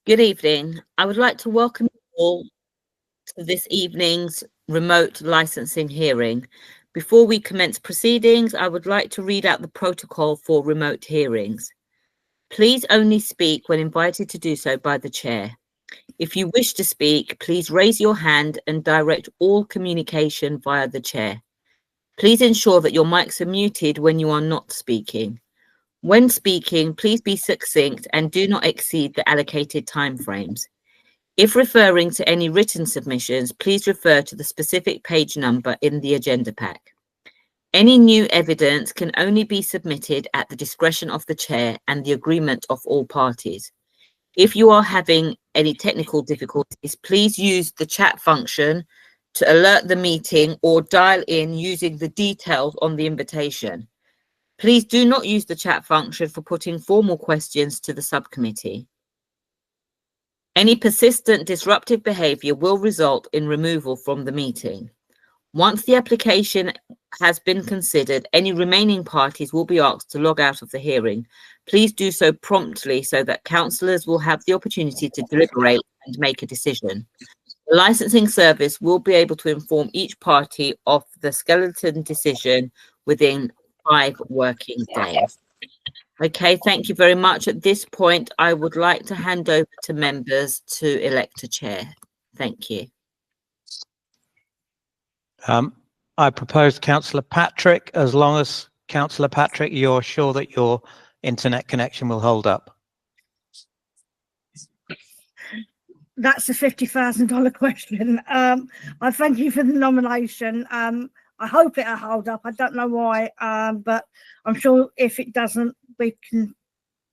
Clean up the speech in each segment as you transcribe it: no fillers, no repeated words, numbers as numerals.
Good evening. I would like to welcome you all to this evening's remote licensing hearing. Before we commence proceedings, I would like to read out the protocol for remote hearings. Please only speak when invited to do so by the chair. If you wish to speak, please raise your hand and direct all communication via the chair. Please ensure that your mics are muted when you are not speaking. When speaking, please be succinct and do not exceed the allocated timeframes. If referring to any written submissions, please refer to the specific page number in the agenda pack. Any new evidence can only be submitted at the discretion of the chair and the agreement of all parties. If you are having any technical difficulties, please use the chat function to alert the meeting or dial in using the details on the invitation. Please do not use the chat function for putting formal questions to the subcommittee. Any persistent disruptive behaviour will result in removal from the meeting. Once the application has been considered, any remaining parties will be asked to log out of the hearing. Please do so promptly so that councillors will have the opportunity to deliberate and make a decision. The licensing service will be able to inform each party of the skeleton decision within 5 working days. Okay, thank you very much. At this point, I would like to hand over to members to elect a chair. Thank you. I propose Councillor Patrick, as long as Councillor Patrick, you're sure that your internet connection will hold up. That's a $50,000 question. I thank you for the nomination. I hope it'll hold up. I don't know why, but I'm sure if it doesn't,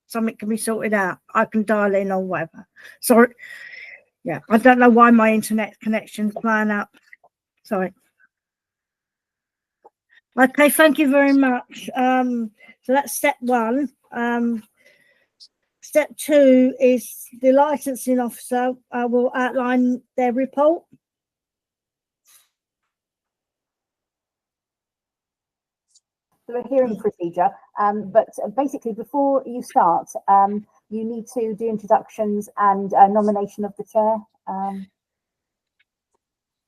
something can be sorted out. I can dial in or whatever. Sorry. Yeah, I don't know why my internet connection's playing up. Sorry. Okay, thank you very much. So that's step 1. Step 2 is the licensing officer will outline their report. The hearing procedure, but basically before you start, you need to do introductions and nomination of the chair.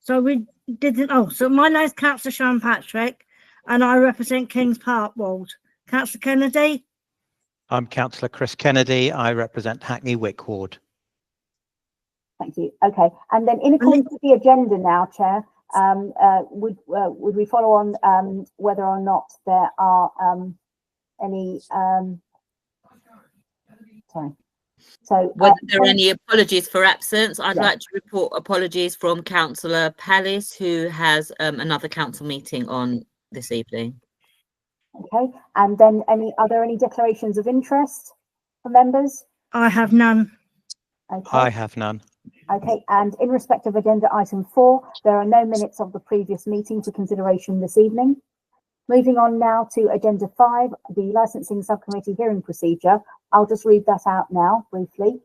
So we didn't. Oh, so my name's Councillor Sian Patrick, and I represent Kings Park Ward. Councillor Kennedy. I'm Councillor Chris Kennedy. I represent Hackney Wick Ward. Thank you. Okay, and then in accordance with the agenda now, Chair, would we follow on whether or not there are any sorry. So whether there are any apologies for absence, I'd like to report apologies from Councillor Pallis, who has another council meeting on this evening. Okay, and then are there any declarations of interest for members? I have none. Okay. I have none. Okay, and in respect of agenda item 4, there are no minutes of the previous meeting for consideration this evening. Moving on now to agenda 5, the licensing subcommittee hearing procedure. I'll just read that out now briefly.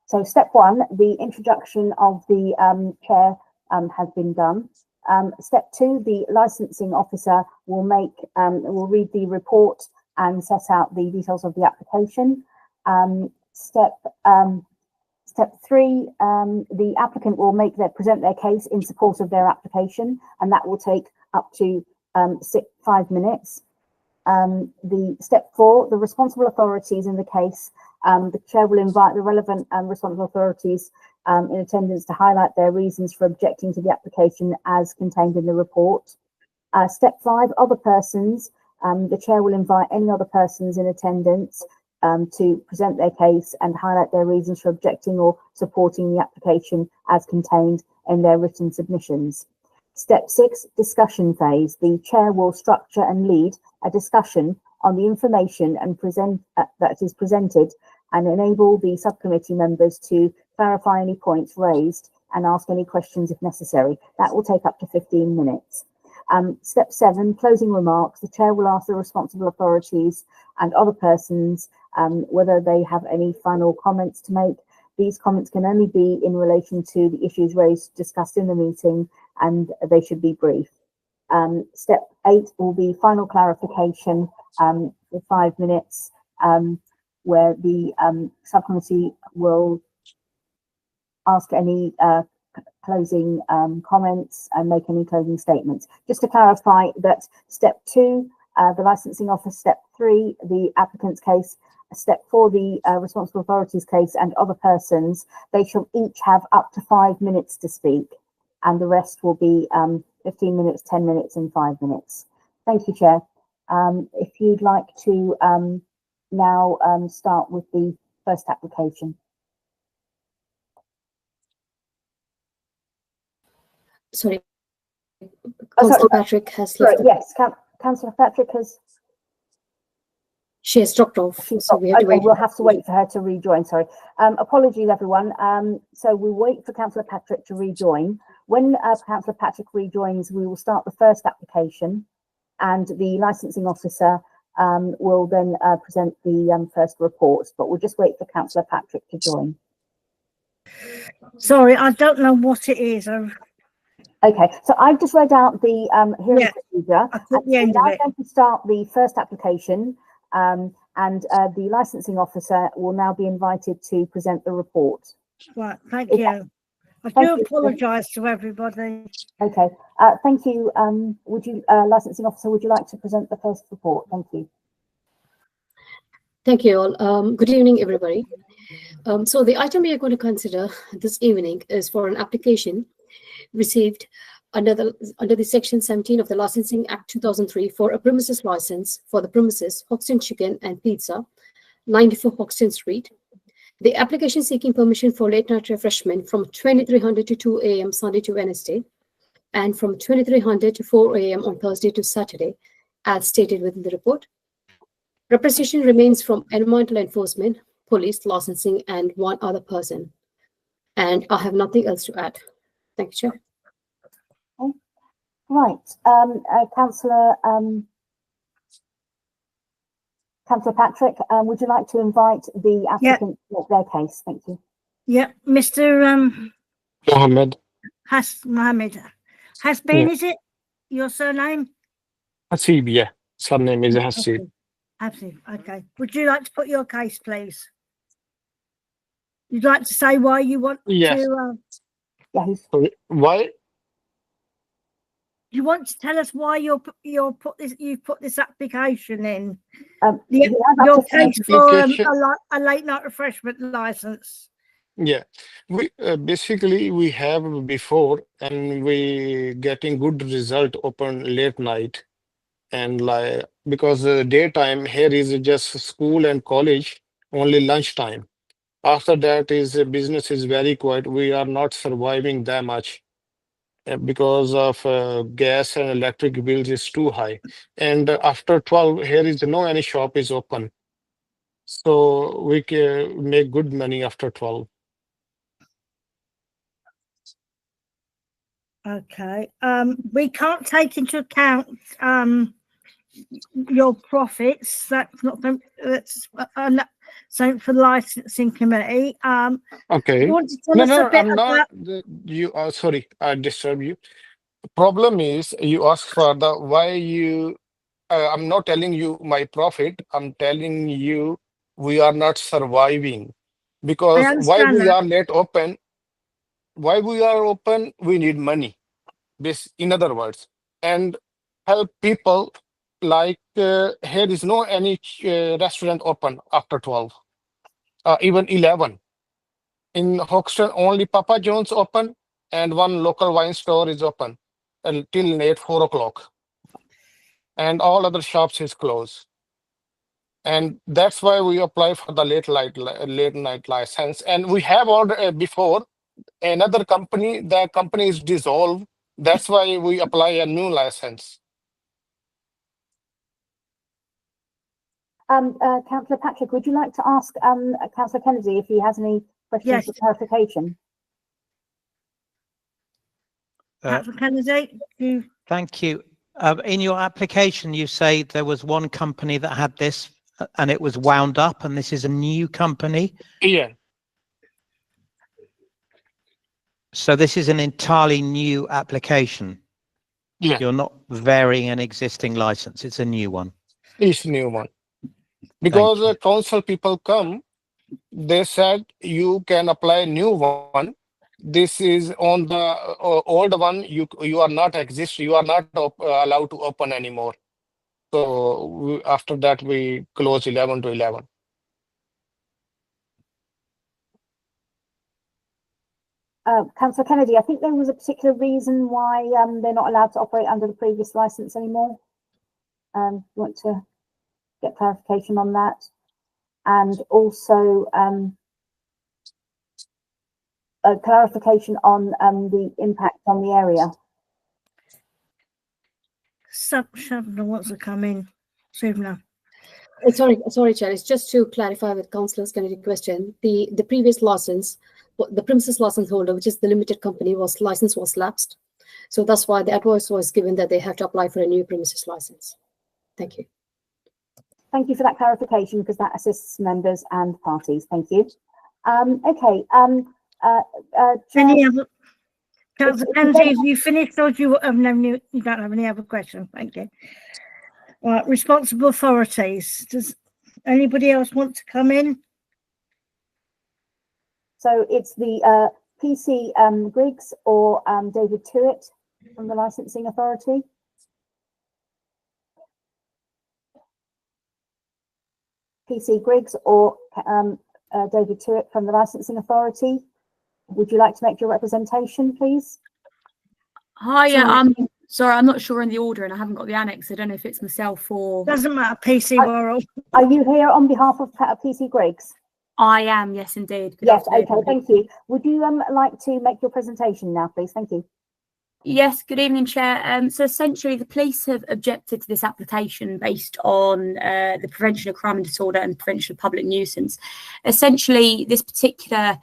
So step 1, the introduction of the chair has been done. Step 2, the licensing officer will read the report and set out the details of the application. Step 3, the applicant will present their case in support of their application, and that will take up to 5 minutes. The step 4, the responsible authorities in the case, the chair will invite the relevant responsible authorities in attendance to highlight their reasons for objecting to the application as contained in the report. Step 5, other persons. The chair will invite any other persons in attendance to present their case and highlight their reasons for objecting or supporting the application as contained in their written submissions. Step 6, discussion phase. The chair will structure and lead a discussion on the information and that is presented and enable the subcommittee members to clarify any points raised and ask any questions if necessary. That will take up to 15 minutes. Step 7, closing remarks. The chair will ask the responsible authorities and other persons whether they have any final comments to make. These comments can only be in relation to the issues discussed in the meeting, and they should be brief. Step 8 will be final clarification for 5 minutes, where the subcommittee will ask any closing comments and make any closing statements. Just to clarify that step 2, the licensing officer, step 3, the applicant's case, step 4, the responsible authorities case, and other persons, they shall each have up to 5 minutes to speak, and the rest will be 15 minutes, 10 minutes, and 5 minutes. Thank you, Chair. If you'd like to now start with the first application. Sorry, Oh, Councillor sorry, Patrick has sorry, left. yes, Councillor Patrick has. She has dropped off, so we have to Okay, wait. we'll have to wait for her to rejoin. Sorry. Apologies, everyone. So we'll wait for Councillor Patrick to rejoin. When Councillor Patrick rejoins, we will start the first application, and the licensing officer will then present the first report. But we'll just wait for Councillor Patrick to join. Sorry, I don't know what it is. Okay, so I've just read out the hearing Yeah, procedure. I caught the And end we're of now it. going to start the first application, and the licensing officer will now be invited to present the report. Right, thank Is you. that- I thank do you. apologise to everybody. Okay, thank you. Would you, licensing officer, would you like to present the first report? Thank you. Thank you all. Good evening, everybody. So the item we are going to consider this evening is for an application received under the Section 17 of the Licensing Act 2003 for a premises license for the premises Hoxton Chicken and Pizza, 94 Hoxton Street. The application seeking permission for late night refreshment from 2300 to 2 a.m. Sunday to Wednesday, and from 2300 to 4 a.m. on Thursday to Saturday, as stated within the report. Representation remains from environmental enforcement, police, licensing, and one other person. And I have nothing else to add. Thank you, Chair. Right, Councillor Patrick, would you like to invite the applicant to make their case? Thank you. Yeah, Mr. Mohammed Mohammed Hasbin, Yeah. is it your surname? Hasib, yeah. Surname is Hasib. Hasib, okay. Would you like to put your case, please? You'd like to say why you want Yes. to? Yeah, he's Why? You want to tell us why you've put this application in? he has up Your to 5 case for Application- a late night refreshment license. Yeah. We basically we have before and we getting good result open late night, and like because daytime here is just school and college only lunchtime. After that is business is very quiet. We are not surviving that much. Because of gas and electric bills is too high, and after 12 here is no any shop is open, so we can make good money after 12. Okay. We can't take into account your profits. That's not something for the licensing committee. Okay. You want to tell No, us no, a bit I'm about? not. You are sorry, I disturb you. Problem is you ask for the why you. I'm not telling you my profit. I'm telling you we are not surviving because why understand we that. are late open. Why we are open? We need money. This, in other words, and help people like here is no any restaurant open after 12, even 11. In Hoxton, only Papa John's open and one local wine store is open till late 4 o'clock, and all other shops is closed. And that's why we apply for the late night license. And we have ordered before another company. The company is dissolved. That's why we apply a new license. Councillor Patrick, would you like to ask Councillor Kennedy if he has any questions Yes. for clarification? Councillor Kennedy, Thank you. In your application, you say there was one company that had this and it was wound up, and this is a new company. Yeah. So this is an entirely new application. Yeah, You're not varying an existing license. It's a new one. it's new one. Because you. council people come, they said you can apply new one. This is on the old one. You are not exist. You are not allowed to open anymore. So after that, we close 11 to 11. Councillor Kennedy, I think there was a particular reason why they're not allowed to operate under the previous license anymore. You want to get clarification on that? And also a clarification on the impact on the area. Shabna wants to come in. Subna. Sorry, Chair. It's just to clarify with Councillor's Kennedy question. The previous license, the premises license holder, which is the limited company, license was lapsed. So that's why the advice was given that they have to apply for a new premises license. Thank you. Thank you for that clarification, because that assists members and parties. Thank you. Okay. Any other? Councillor Kennedy, have you finished, or do you you don't have any other questions? Thank you. Right, responsible authorities. Does anybody else want to come in? So it's the PC Griggs or David Tuitt from the Licensing Authority. PC Griggs or David Tuitt from the Licensing Authority. Would you like to make your representation, please? Hi, sorry, I'm not sure in the order and I haven't got the annex. I don't know if it's myself or... Doesn't matter, PC Worrell. Are you here on behalf of PC Griggs? I am, yes, indeed. Good yes, afternoon. okay, thank you. Would you like to make your presentation now, please? Thank you. Yes, good evening, Chair. So essentially, the police have objected to this application based on the prevention of crime and disorder and prevention of public nuisance. Essentially, this particular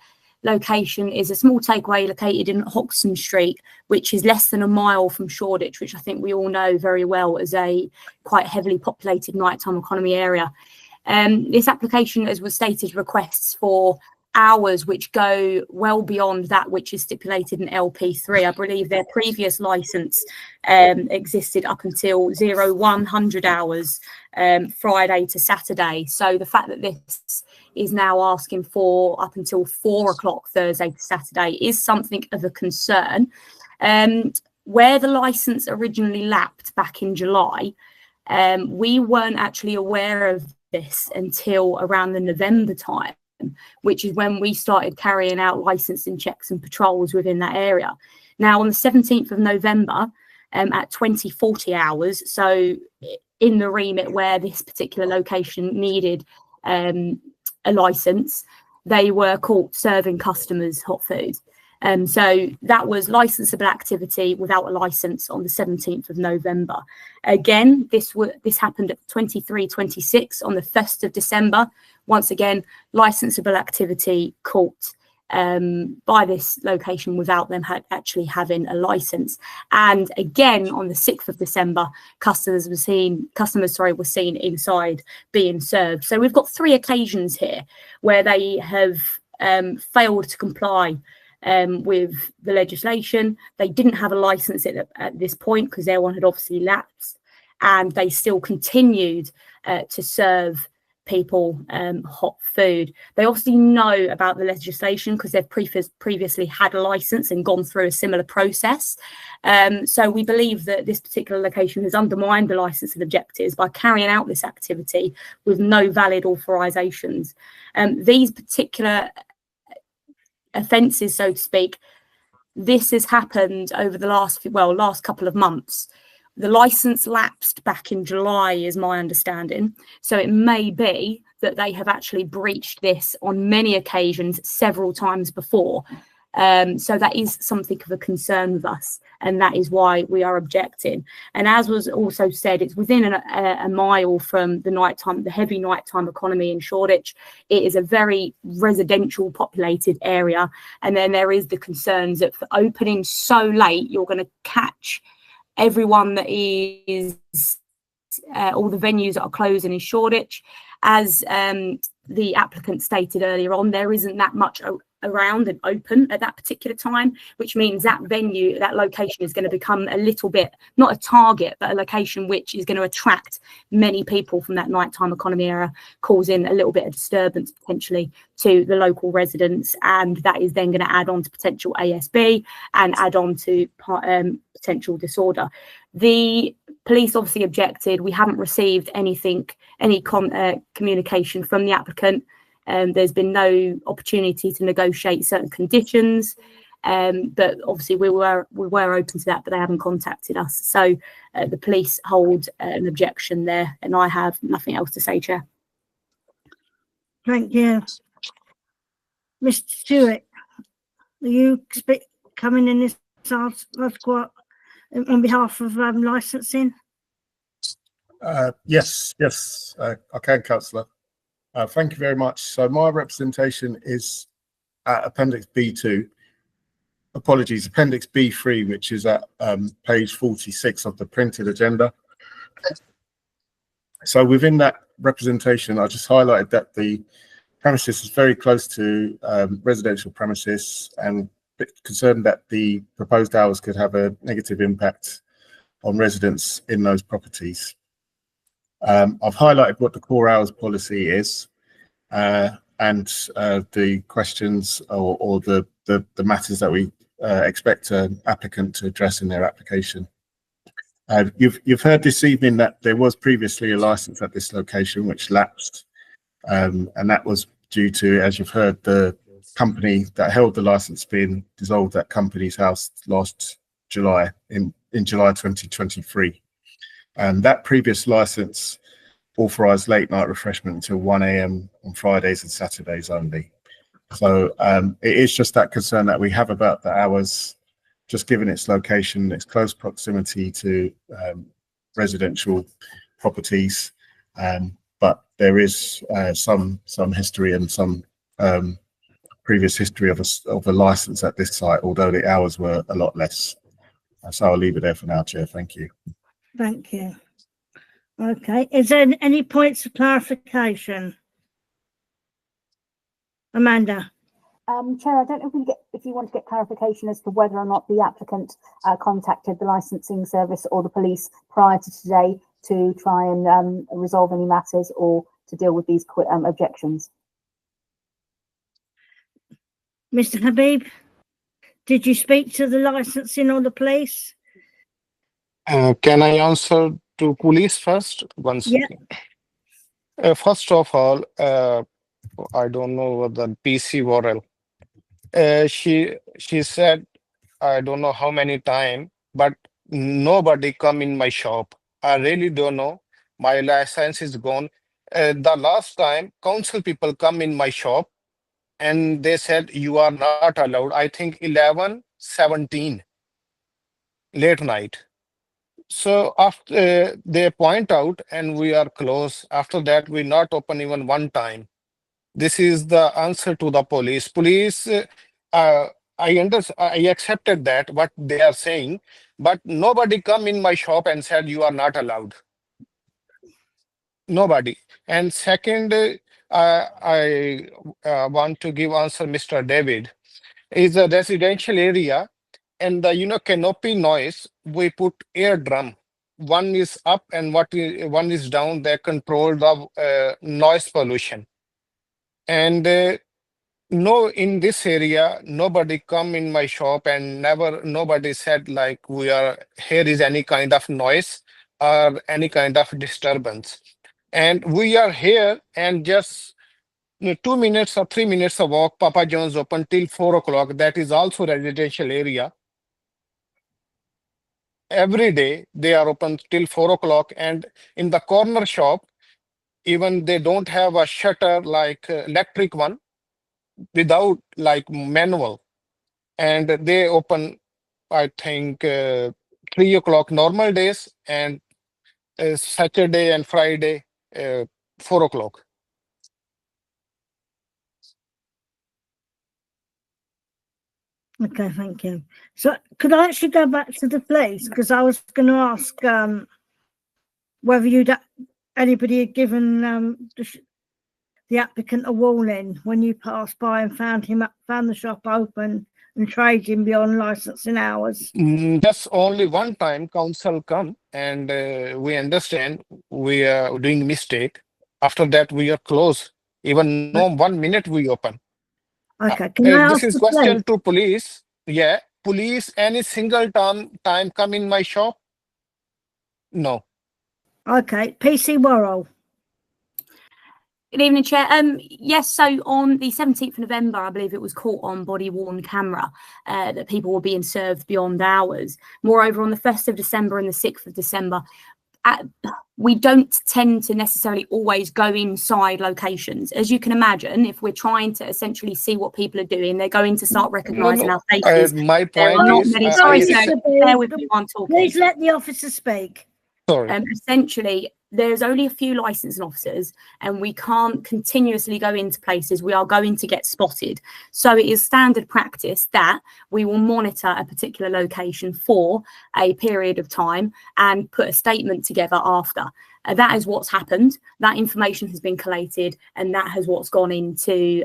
location is a small takeaway located in Hoxton Street, which is less than a mile from Shoreditch, which I think we all know very well as a quite heavily populated nighttime economy area. This application, as was stated, requests for hours which go well beyond that which is stipulated in LP3. I believe their previous license existed up until 0100 hours, Friday to Saturday. So the fact that this is now asking for up until 4 o'clock Thursday to Saturday is something of a concern. Where the license originally lapsed back in July, we weren't actually aware of this until around the November time, which is when we started carrying out licensing checks and patrols within that area. Now, on the 17th of November, at 2040 hours, so in the remit where this particular location needed a license, they were caught serving customers hot food. So that was licensable activity without a license on the 17th of November. Again, this happened at 23:26 on the 1st of December. Once again, licensable activity caught by this location without them actually having a license. And again, on the 6th of December, customers were seen inside being served. So we've got 3 occasions here where they have failed to comply with the legislation. They didn't have a license at this point because their one had obviously lapsed, and they still continued to serve people hot food. They obviously know about the legislation because they've previously had a license and gone through a similar process. So we believe that this particular location has undermined the licensing objectives by carrying out this activity with no valid authorizations. These particular offences, so to speak, this has happened over the last couple of months. The license lapsed back in July, is my understanding. So it may be that they have actually breached this on many occasions, several times before. So that is something of a concern with us, and that is why we are objecting. And as was also said, it's within a mile from the heavy nighttime economy in Shoreditch. It is a very residential populated area. And then there is the concerns that for opening so late, you're going to catch everyone that is all the venues that are closing in Shoreditch. As the applicant stated earlier on, there isn't that much around and open at that particular time, which means that venue, that location is going to become a little bit, not a target, but a location which is going to attract many people from that nighttime economy area, causing a little bit of disturbance potentially to the local residents. And that is then going to add on to potential ASB and add on to potential disorder. The police obviously objected. We haven't received anything, any communication from the applicant. There's been no opportunity to negotiate certain conditions, but obviously we were open to that, but they haven't contacted us. So the police hold an objection there, and I have nothing else to say, Chair. Thank you. Mr. Stewart, are you coming in this on behalf of licensing? Yes, I can, Councillor. Thank you very much. So my representation is at Appendix B2. Apologies, Appendix B3, which is at page 46 of the printed agenda. So within that representation, I just highlighted that the premises is very close to residential premises, and concerned that the proposed hours could have a negative impact on residents in those properties. I've highlighted what the core hours policy is and the questions or the matters that we expect an applicant to address in their application. You've heard this evening that there was previously a license at this location which lapsed, and that was due to, as you've heard, the company that held the license being dissolved at Companies House last July, in July 2023. And that previous license authorised late night refreshment until 1 AM on Fridays and Saturdays only. So it is just that concern that we have about the hours, just given its location, its close proximity to residential properties. But there is some history and some previous history of a license at this site, although the hours were a lot less. So I'll leave it there for now, Chair. Thank you. Thank you. Okay, is there any points of clarification? Amanda? Chair, I don't know if you want to get clarification as to whether or not the applicant contacted the licensing service or the police prior to today to try and resolve any matters or to deal with these objections. Mr. Habib, did you speak to the licensing or the police? Can I answer to police first? One second. First of all, I don't know what the PC Worrell. She said, I don't know how many times, but nobody come in my shop. I really don't know. My license is gone. The last time council people come in my shop and they said you are not allowed. I think 11:17 late night. So after they point out and we are closed. After that, we not open even one time. This is the answer to the police. Police, I accepted that what they are saying, but nobody come in my shop and said you are not allowed. Nobody. And second, I want to give answer Mr. David. Is a residential area, and the canopy noise, we put air drum. One is up and one is down. They control the noise pollution. And no, in this area, nobody come in my shop and nobody said like here is any kind of noise or any kind of disturbance. And we are here and just 2 minutes or 3 minutes of walk, Papa John's open till 4 o'clock. That is also residential area. Every day they are open till 4 o'clock, and in the corner shop, even they don't have a shutter like electric one, without like manual, and they open, I think 3 o'clock normal days, and Saturday and Friday 4 o'clock. Okay, thank you. So could I actually go back to the police, because I was going to ask whether anybody had given the applicant a warning when you passed by and found the shop open and trading beyond licensing hours? Just only one time council come and we understand we are doing mistake. After that we are closed. Even no 1 minute we open. Okay, can I This ask is the question police? to police. Yeah, police any single time come in my shop? No. Okay, PC Worrell. Good evening, Chair. Yes, so on the 17th of November, I believe it was caught on body-worn camera that people were being served beyond hours. Moreover, on the 1st of December and the 6th of December, we don't tend to necessarily always go inside locations. As you can imagine, if we're trying to essentially see what people are doing, they're going to start recognising our faces. My There point are not is, many. Sorry, sir. Bear with Please me while I'm talking. Please let the officer speak. sorry. Essentially, there's only a few licensing officers and we can't continuously go into places. We are going to get spotted. So it is standard practice that we will monitor a particular location for a period of time and put a statement together after. That is what's happened. That information has been collated and that has what's gone into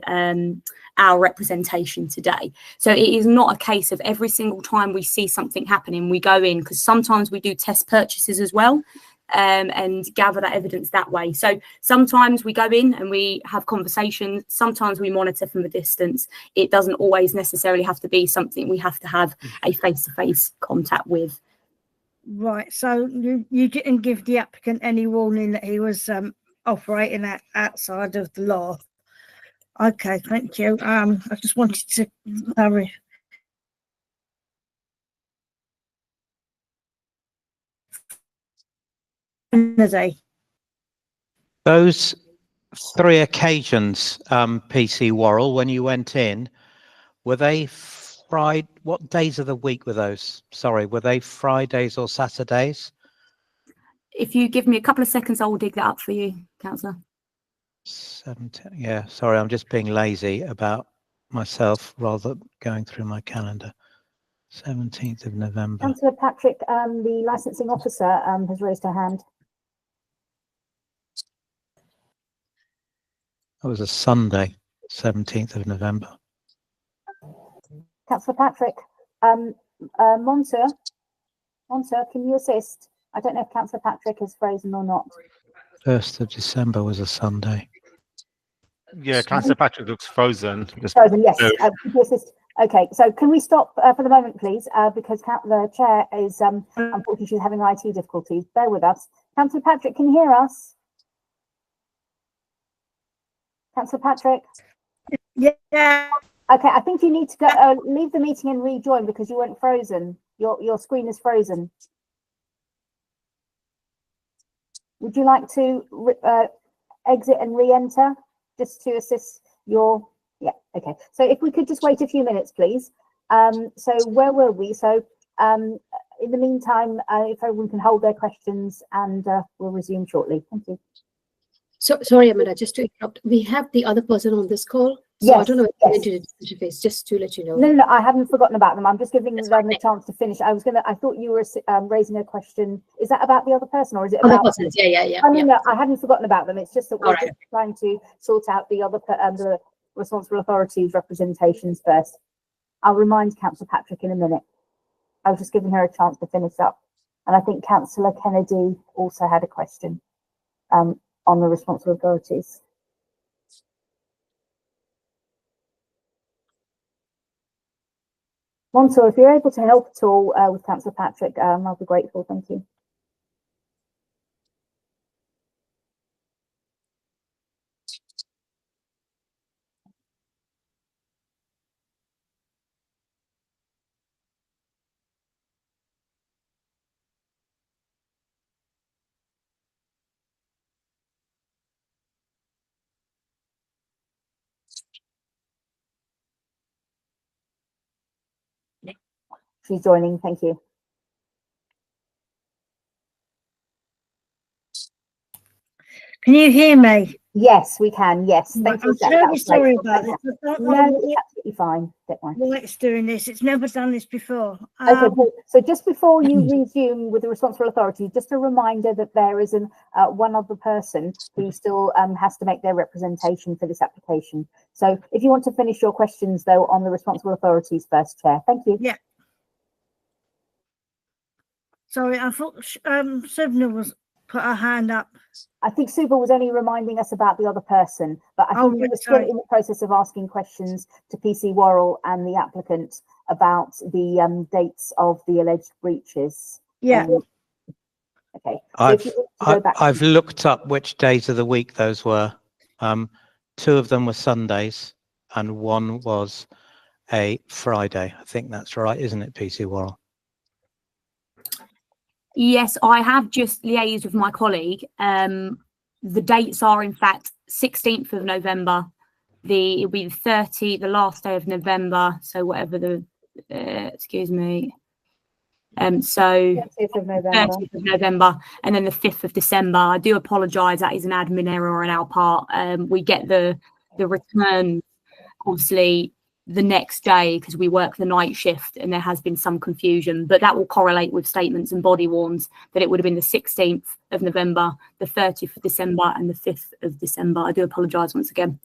our representation today. So it is not a case of every single time we see something happening, we go in, because sometimes we do test purchases as well. And gather that evidence that way. So sometimes we go in and we have conversations. Sometimes we monitor from a distance. It doesn't always necessarily have to be something we have to have a face-to-face contact with. Right, so you didn't give the applicant any warning that he was operating outside of the law. Okay, thank you. I just wanted to Those 3 occasions, PC Worrell, when you went in, were they Friday? What days of the week were those? Sorry, were they Fridays or Saturdays? If you give me a couple of seconds, I will dig that up for you, Councillor. 17. Yeah, sorry, I'm just being lazy about myself rather than going through my calendar. 17th of November. Councillor Patrick, the licensing officer has raised her hand. It was a Sunday, 17th of November. Councillor Patrick, Monsieur, can you assist? I don't know if Councillor Patrick is frozen or not. 1st of December was a Sunday. Yeah, Councillor Patrick looks frozen. Frozen, yes. Could you assist? Okay, so can we stop for the moment, please? Because the chair is, unfortunately, she's having IT difficulties. Bear with us. Councillor Patrick, can you hear us? Councillor Patrick? Yeah. Okay, I think you need to go leave the meeting and rejoin because you weren't frozen. Your screen is frozen. Would you like to exit and re-enter just to assist your? Yeah, okay. So if we could just wait a few minutes, please. So where were we? So in the meantime, if everyone can hold their questions, and we'll resume shortly. Thank you. So sorry, Amanda, just to interrupt. We have the other person on this call. So Yes, I don't know if yes. you entered the face, just to let you know. No, I haven't forgotten about them. I'm just giving them a chance to finish. I thought you were raising a question. Is that about the other person or is it Other about? persons, yeah. I mean, no, I hadn't forgotten about them. It's just that we're All right. just trying to sort out the other, the responsible authorities representations first. I'll remind Councillor Patrick in a minute. I was just giving her a chance to finish up. And I think Councillor Kennedy also had a question on the responsible authorities. Monto, if you're able to help at all with Councillor Patrick, I'll be grateful. Thank you. She's joining. Thank you. Can you hear me? Yes, we can. Yes, thank you. I'm That terribly was sorry great. about this. I don't No, know it's absolutely fine. Don't worry. why it's doing this. It's never done this before. Okay, so just before you resume with the responsible authority, just a reminder that there is one other person who still has to make their representation for this application. So if you want to finish your questions though on the responsible authorities first, Chair. Thank you. Yeah. Sorry, I thought Subna was put her hand up. I think Suba was only reminding us about the other person, but I think we right, were still sorry. in the process of asking questions to PC Worrell and the applicant about the dates of the alleged breaches. Yeah. Okay. So if you want to go back I've looked up which days of the week those were. 2 of them were Sundays and 1 was a Friday. I think that's right, isn't it, PC Worrell? Yes, I have just liaised with my colleague. The dates are in fact 16th of November. It'll be the last day of November. So whatever the excuse me. So 30th of November. 30th of November, and then the 5th of December. I do apologise. That is an admin error on our part. We get the return obviously the next day because we work the night shift, and there has been some confusion, but that will correlate with statements and body worns that it would have been the 16th of November, the 30th of December, and the 5th of December. I do apologise once again.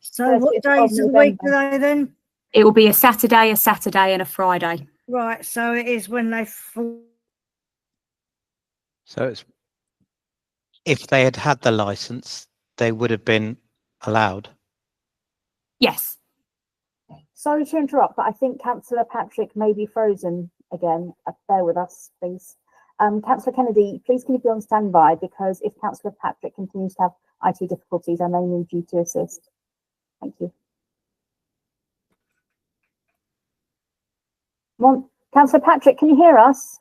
So what days of the week are they then? It will be a Saturday, and a Friday. Right, so it is when they fall. So it's if they had had the license, they would have been allowed. Yes. Sorry to interrupt, but I think Councillor Patrick may be frozen again. Bear with us, please. Councillor Kennedy, please can you be on standby, because if Councillor Patrick continues to have IT difficulties, I may need you to assist. Thank you. Councillor Patrick, can you hear us?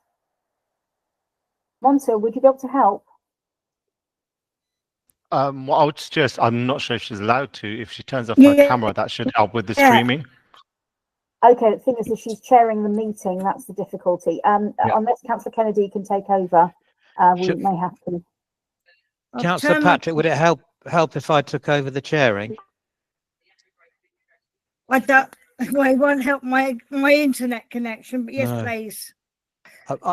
Monta, would you be able to help? What I would suggest, I'm not sure if she's allowed to. If she turns off her camera, that should help with the streaming. Okay, the thing is that she's chairing the meeting. That's the difficulty. Unless Councillor Kennedy can take over, we may have to. Councillor Patrick, would it help if I took over the chairing? I don't. Well, it won't help my internet connection, but yes, No. please.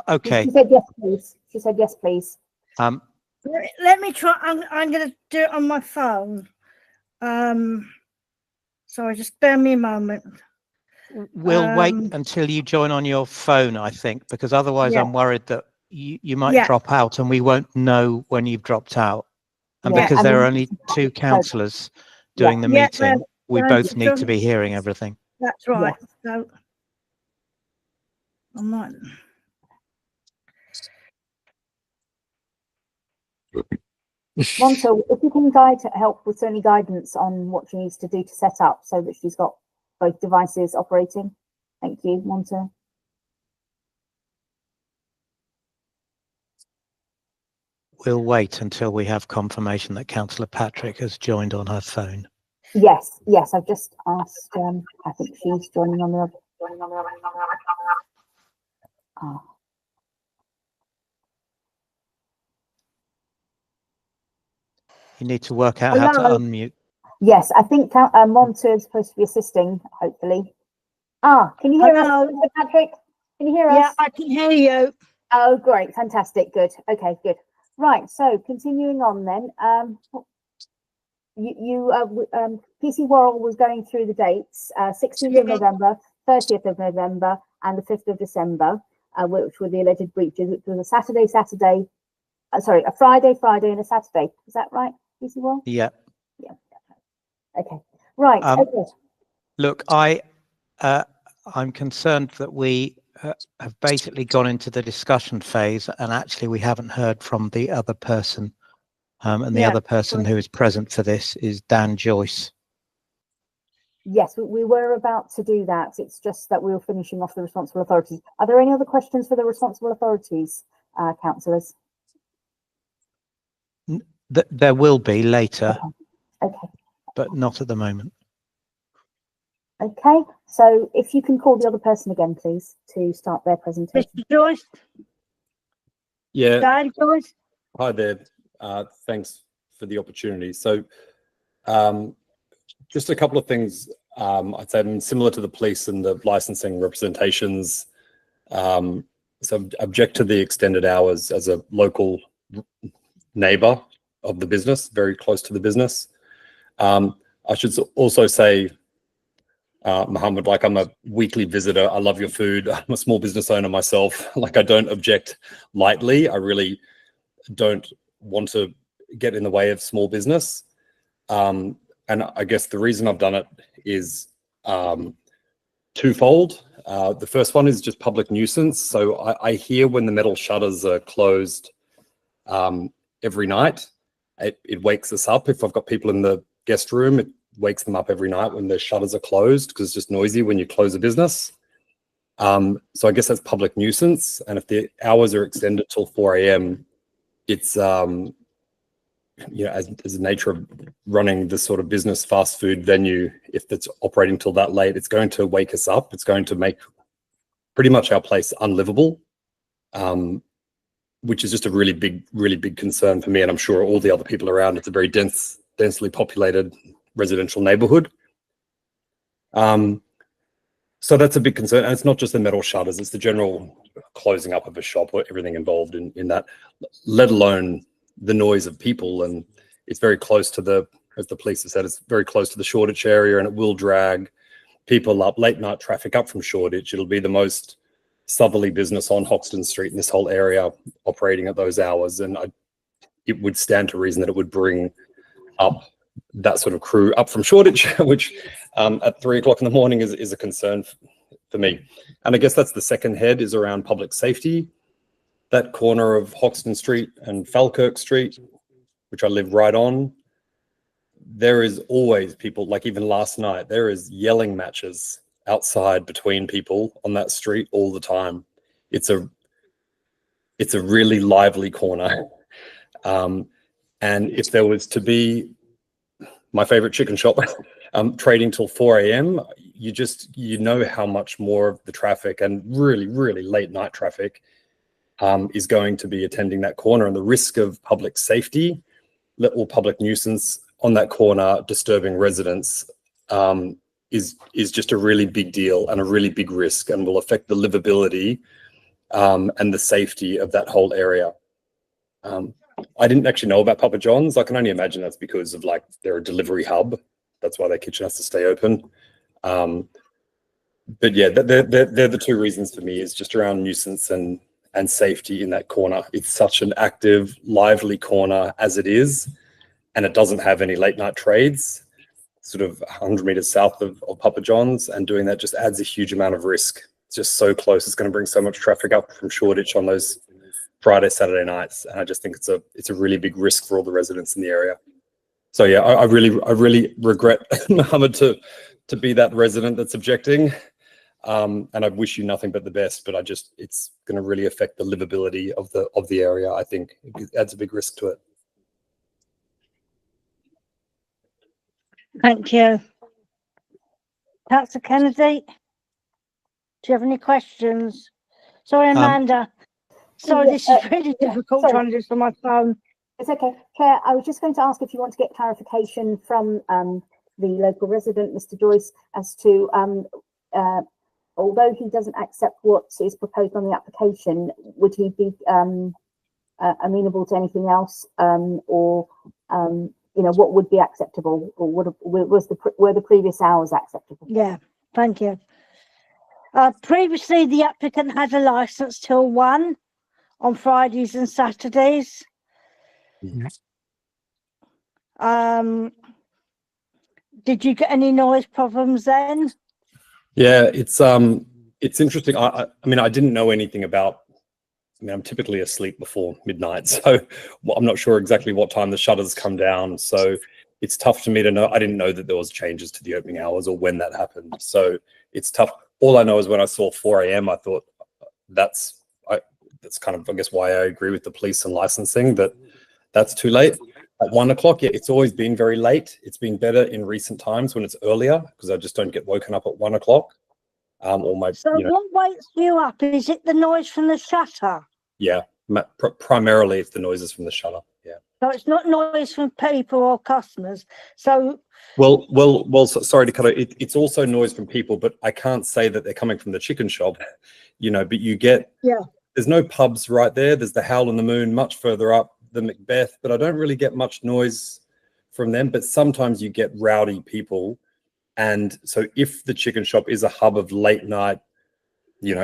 Okay. She said yes, please. She said yes, please. Let me try. I'm going to do it on my phone. Sorry, just bear me a moment. We'll wait until you join on your phone, I think, because otherwise I'm worried that you might drop out and we won't know when you've dropped out. And because there are only 2 councillors doing the meeting, we both need to be hearing everything. That's right. So I might. Monta, if you can help with any guidance on what she needs to do to set up so that she's got both devices operating. Thank you, Monta. We'll wait until we have confirmation that Councillor Patrick has joined on her phone. Yes, I've just asked. I think she's joining on the other. Oh. You need to work out how to unmute. Yes, I think Monta is supposed to be assisting, hopefully. Can you hear us, Patrick? Can you hear us? Yeah, I can hear you. Oh, great. Fantastic. Good. Okay, good. Right. So continuing on then, PC Worrell was going through the dates, 16th of November, 30th of November, and the 5th of December, which were the alleged breaches, which was a a Friday, and a Saturday. Is that right, PC Worrell? Yeah. Yeah. Okay. Right. Okay. Look, I'm concerned that we have basically gone into the discussion phase, and actually we haven't heard from the other person. And the other person who is present for this is Dan Joyce. Yes, we were about to do that. It's just that we were finishing off the responsible authorities. Are there any other questions for the responsible authorities, councillors? There will be later. Okay. But not at the moment. Okay, so if you can call the other person again, please, to start their presentation. Mr. Joyce? Yeah. Dan Joyce? Hi there. Thanks for the opportunity. So just a couple of things I'd say similar to the police and the licensing representations. So object to the extended hours as a local neighbor of the business, very close to the business. I should also say, Mohammed, like I'm a weekly visitor. I love your food. I'm a small business owner myself. Like I don't object lightly. I really don't want to get in the way of small business. And I guess the reason I've done it is twofold. The first one is just public nuisance. So I hear when the metal shutters are closed every night, it wakes us up. If I've got people in the guest room, it wakes them up every night when the shutters are closed because it's just noisy when you close a business. So I guess that's public nuisance. And if the hours are extended till 4 a.m., it's, you know, as the nature of running this sort of business fast food venue, if it's operating till that late, it's going to wake us up. It's going to make pretty much our place unlivable, which is just a really big concern for me. And I'm sure all the other people around. It's a very densely populated residential neighborhood. So that's a big concern. And it's not just the metal shutters, it's the general closing up of a shop or everything involved in that, let alone the noise of people. And it's very close to the, as the police have said, it's very close to the Shoreditch area, and it will drag people up, late night traffic up from Shoreditch. It'll be the most southerly business on Hoxton Street in this whole area operating at those hours. And it would stand to reason that it would bring up that sort of crew up from Shoreditch, which at 3 o'clock in the morning is a concern for me. And I guess that's the second head, is around public safety. That corner of Hoxton Street and Falkirk Street, which I live right on, there is always people, like even last night, there is yelling matches outside between people on that street all the time. It's a really lively corner. And if there was to be my favorite chicken shop trading till 4 a.m., you know how much more of the traffic, and really late night traffic, is going to be attending that corner, and the risk of public safety or public nuisance on that corner disturbing residents is just a really big deal and a really big risk, and will affect the livability and the safety of that whole area. I didn't actually know about Papa John's. I can only imagine that's because of, like, they're a delivery hub. That's why their kitchen has to stay open. But yeah, they're the two reasons for me, is just around nuisance and safety in that corner. It's such an active, lively corner as it is, and it doesn't have any late night trades, sort of 100 meters south of Papa John's, and doing that just adds a huge amount of risk. It's just so close. It's going to bring so much traffic up from Shoreditch on those Friday, Saturday nights, and I just think it's a really big risk for all the residents in the area. So yeah, I really regret, Mohammed, to be that resident that's objecting, and I wish you nothing but the best. But it's going to really affect the livability of the area. I think it adds a big risk to it. Thank you. Councillor Kennedy, do you have any questions? Sorry, Amanda. Sorry, this is really difficult trying to do this on my phone. It's okay. Chair, I was just going to ask if you want to get clarification from the local resident, Mr. Joyce, as to, although he doesn't accept what is proposed on the application, would he be amenable to anything else, or you know, what would be acceptable, or were the previous hours acceptable? Yeah, thank you. Previously, the applicant had a license till 1 on Fridays and Saturdays. Did you get any noise problems then? Yeah, it's interesting. I mean, I didn't know anything about. I mean, I'm typically asleep before midnight, so I'm not sure exactly what time the shutters come down. So it's tough for me to know. I didn't know that there was changes to the opening hours or when that happened. So it's tough. All I know is when I saw 4 a.m., I thought that's kind of, I guess, why I agree with the police and licensing, that that's too late. At 1 o'clock, yeah, it's always been very late. It's been better in recent times when it's earlier, because I just don't get woken up at 1 o'clock. So what wakes you up? Is it the noise from the shutter? Yeah, primarily it's the noises from the shutter. Yeah. So it's not noise from people or customers. So sorry to cut it. It's also noise from people, but I can't say that they're coming from the chicken shop, but you get, there's no pubs right there. There's the Howl and the Moon much further up, the Macbeth, but I don't really get much noise from them. But sometimes you get rowdy people. And so if the chicken shop is a hub of late night,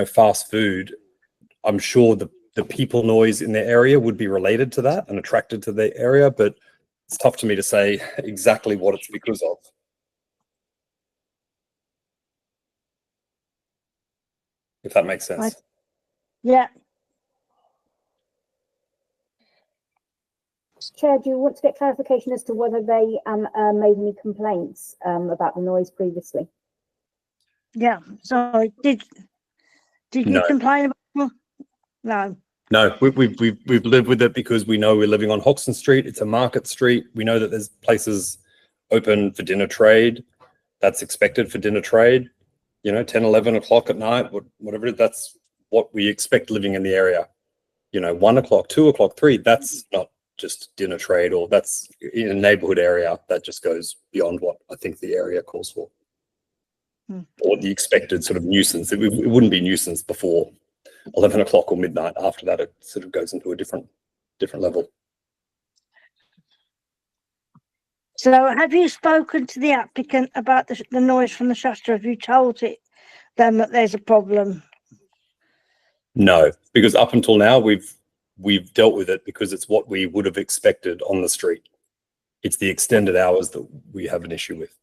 fast food, I'm sure the people noise in the area would be related to that and attracted to the area, but it's tough to me to say exactly what it's because of. If that makes sense. Yeah. Chair, do you want to get clarification as to whether they made any complaints about the noise previously? Yeah. Sorry. Did you complain about? No. No, we've lived with it because we know we're living on Hoxton Street. It's a market street. We know that there's places open for dinner trade. That's expected for dinner trade. 10, 11 o'clock at night, whatever. That's what we expect living in the area. 1 o'clock, 2 o'clock, 3. That's not just dinner trade, or that's in a neighborhood area. That just goes beyond what I think the area calls for, or the expected sort of nuisance. It wouldn't be nuisance before 11 o'clock or midnight. After that, it sort of goes into a different level. So have you spoken to the applicant about the noise from the shutter? Have you told them that there's a problem? No, because up until now, we've dealt with it because it's what we would have expected on the street. It's the extended hours that we have an issue with.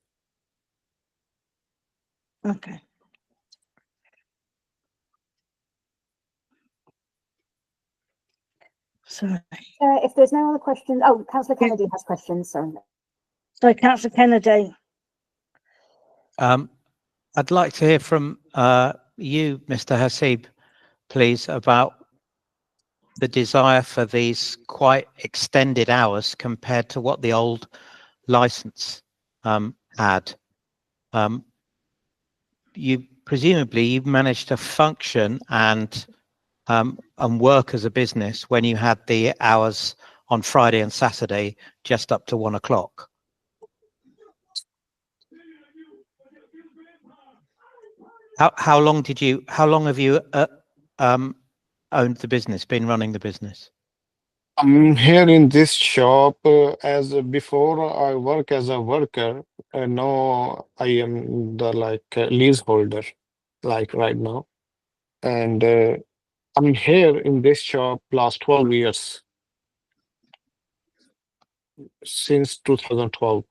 Okay. Sorry. If there's no other questions, Councillor Kennedy has questions. Sorry. So, Councillor Kennedy. I'd like to hear from you, Mr. Haseeb, please, about the desire for these quite extended hours compared to what the old license had. You've managed to function and work as a business when you had the hours on Friday and Saturday just up to 1 o'clock. How long have you owned the business, been running the business? I'm here in this shop as before I work as a worker. Now I am the leaseholder, right now, and I'm here in this shop last 12 years, since 2012.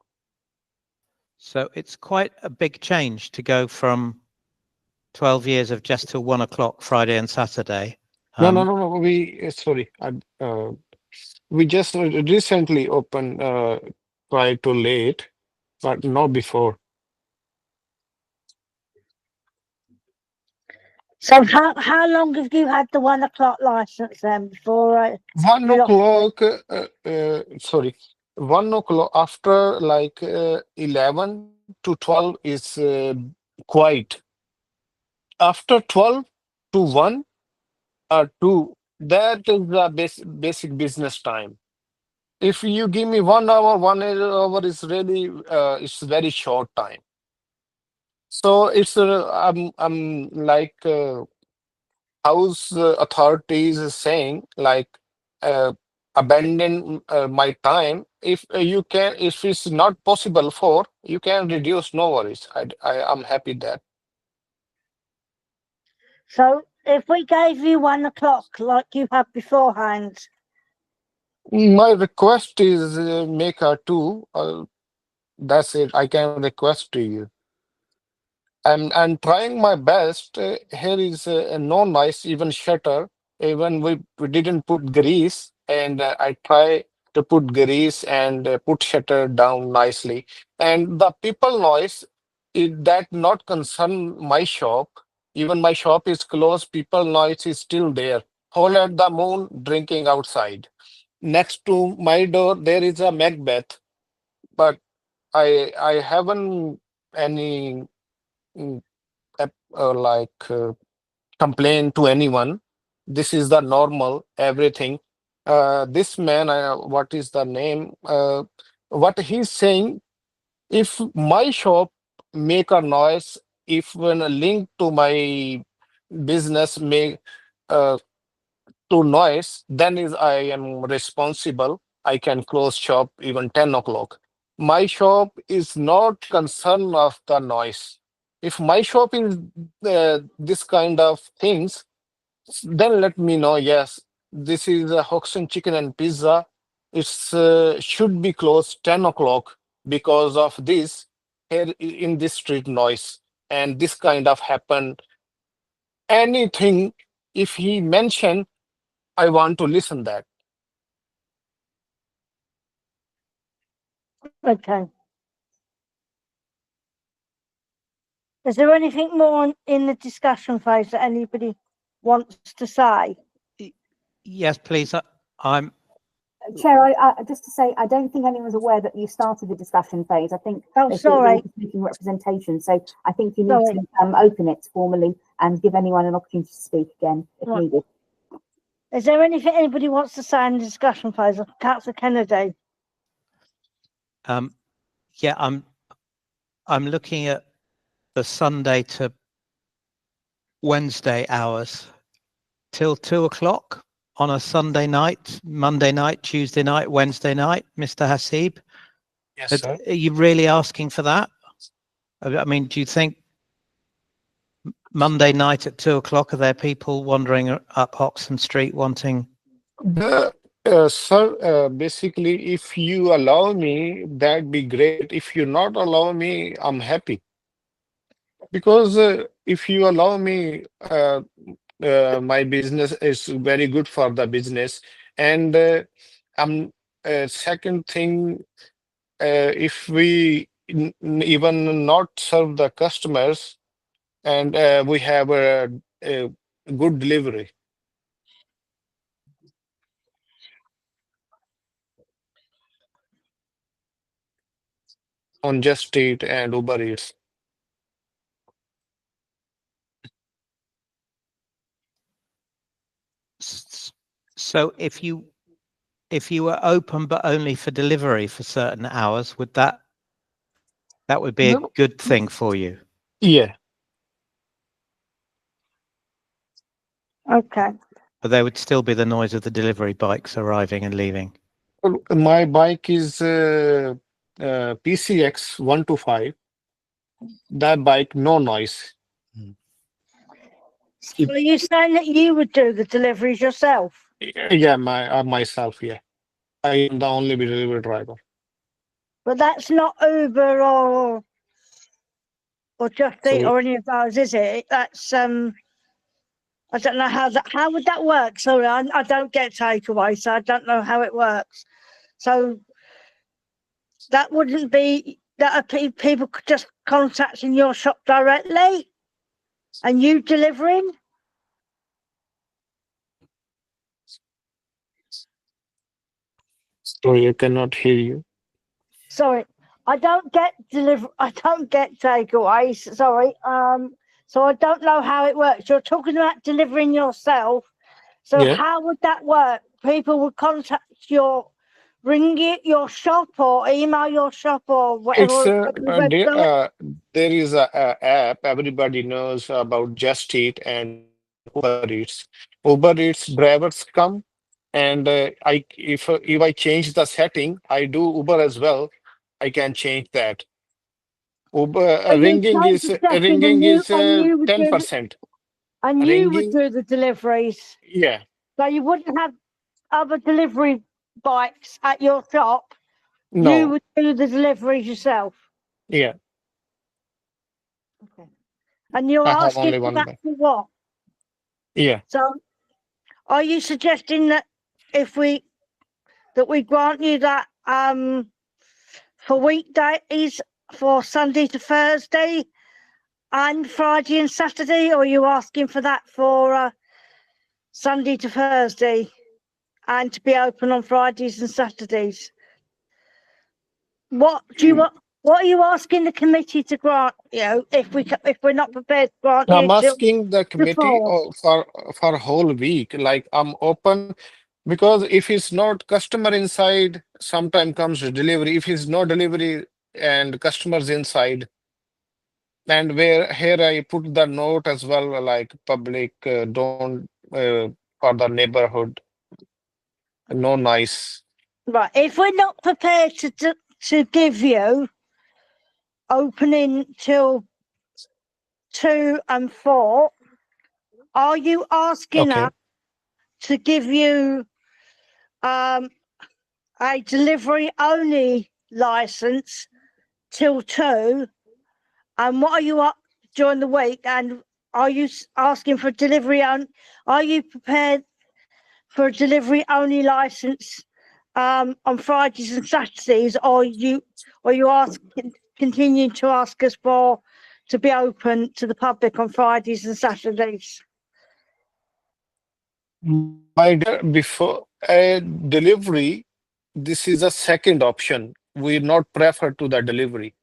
So it's quite a big change to go from 12 years of just till 1 o'clock Friday and Saturday. No. We just recently opened prior to late, but not before. So how long have you had the 1 o'clock license then before? 1 o'clock. 1 o'clock after 11 to 12 is quiet. After 12 to 1 or 2, that is the basic business time. If you give me 1 hour, 1 hour is really it's very short time. So it's I'm like house authorities is saying abandon my time. If if it's not possible for, you can reduce, no worries. I'm happy that. So if we gave you 1 o'clock like you had beforehand. My request is make a 2. That's it. I can request to you. I'm trying my best. Here is no noise, even shutter. Even we didn't put grease, and I try to put grease and put shutter down nicely. And the people noise, that not concern my shop. Even my shop is closed. People noise is still there. Hole at the Moon drinking outside. Next to my door there is a Macbeth, but I haven't any complain to anyone. This is the normal everything. this man, what is the name? What he's saying, if my shop make a noise, if when a link to my business make to noise, then is I am responsible. I can close shop even 10 o'clock. My shop is not concerned of the noise. If my shop is this kind of things, then let me know. Yes, this is a Hoxton Chicken and Pizza. It's should be closed 10 o'clock because of this here in this street noise and this kind of happened. Anything if he mentioned, I want to listen that. Okay. Is there anything more in the discussion phase that anybody wants to say? Yes, please. I'm Chair, just to say, I don't think anyone's aware that you started the discussion phase. I think sorry, making representation. So I think you need to open it formally and give anyone an opportunity to speak again if needed. Is there anything anybody wants to say in the discussion phase? Councillor Kennedy. Yeah, I'm looking at the Sunday to Wednesday hours till 2 o'clock on a Sunday night, Monday night, Tuesday night, Wednesday night, Mr. Hasib. Yes, sir. Are you really asking for that? I mean, do you think Monday night at 2 o'clock, are there people wandering up Hoxton Street wanting? Sir, basically, if you allow me, that'd be great. If you not allow me, I'm happy. Because if you allow me, my business is very good for the business. And second thing, if we even not serve the customers and we have a good delivery. On Just Eat and Uber Eats. So if you were open but only for delivery for certain hours, would that would be a good thing for you? Yeah. Okay. But there would still be the noise of the delivery bikes arriving and leaving. My bike is PCX 125. That bike, no noise. So are you saying that you would do the deliveries yourself? Yeah, myself. Yeah, I am the only delivery driver. But that's not Uber or Just Eat or any of those, is it? That's I don't know how would that work. Sorry, I don't get takeaway, so I don't know how it works. So that wouldn't be that people just contacting your shop directly and you delivering? Sorry, I cannot hear you. Sorry, I don't get takeaways. Sorry. So I don't know how it works. You're talking about delivering yourself. So how would that work? People would contact ring your shop or email your shop or whatever. There is a app. Everybody knows about Just Eat and Uber Eats. Uber Eats drivers come, and if I change the setting, I do Uber as well. I can change that. Uber ringing is 10%. And you would do the deliveries. Yeah. So you wouldn't have other delivery bikes at your shop. No. You would do the deliveries yourself. Yeah. Okay. And you're asking for that for what? Yeah. So are you suggesting that we grant you that for weekdays, for Sunday to Thursday and Friday and Saturday, or are you asking for that for Sunday to Thursday and to be open on Fridays and Saturdays? What are you asking the committee to grant? If we're not prepared to grant, I'm asking the committee for whole week. Like I'm open Because if it's not customer inside, sometime comes delivery. If it's no delivery and customers inside, and where here I put the note as well, like public don't for the neighborhood, no nice. Right. If we're not prepared to give you opening till 2 and 4, are you asking Okay. us to give you a delivery only license till 2? And what are you up during the week? And are you asking for delivery on? Are you prepared for a delivery only license on Fridays and Saturdays, or you continue to ask us to be open to the public on Fridays and Saturdays? My dear, before a delivery, this is a second option. We not prefer to the delivery.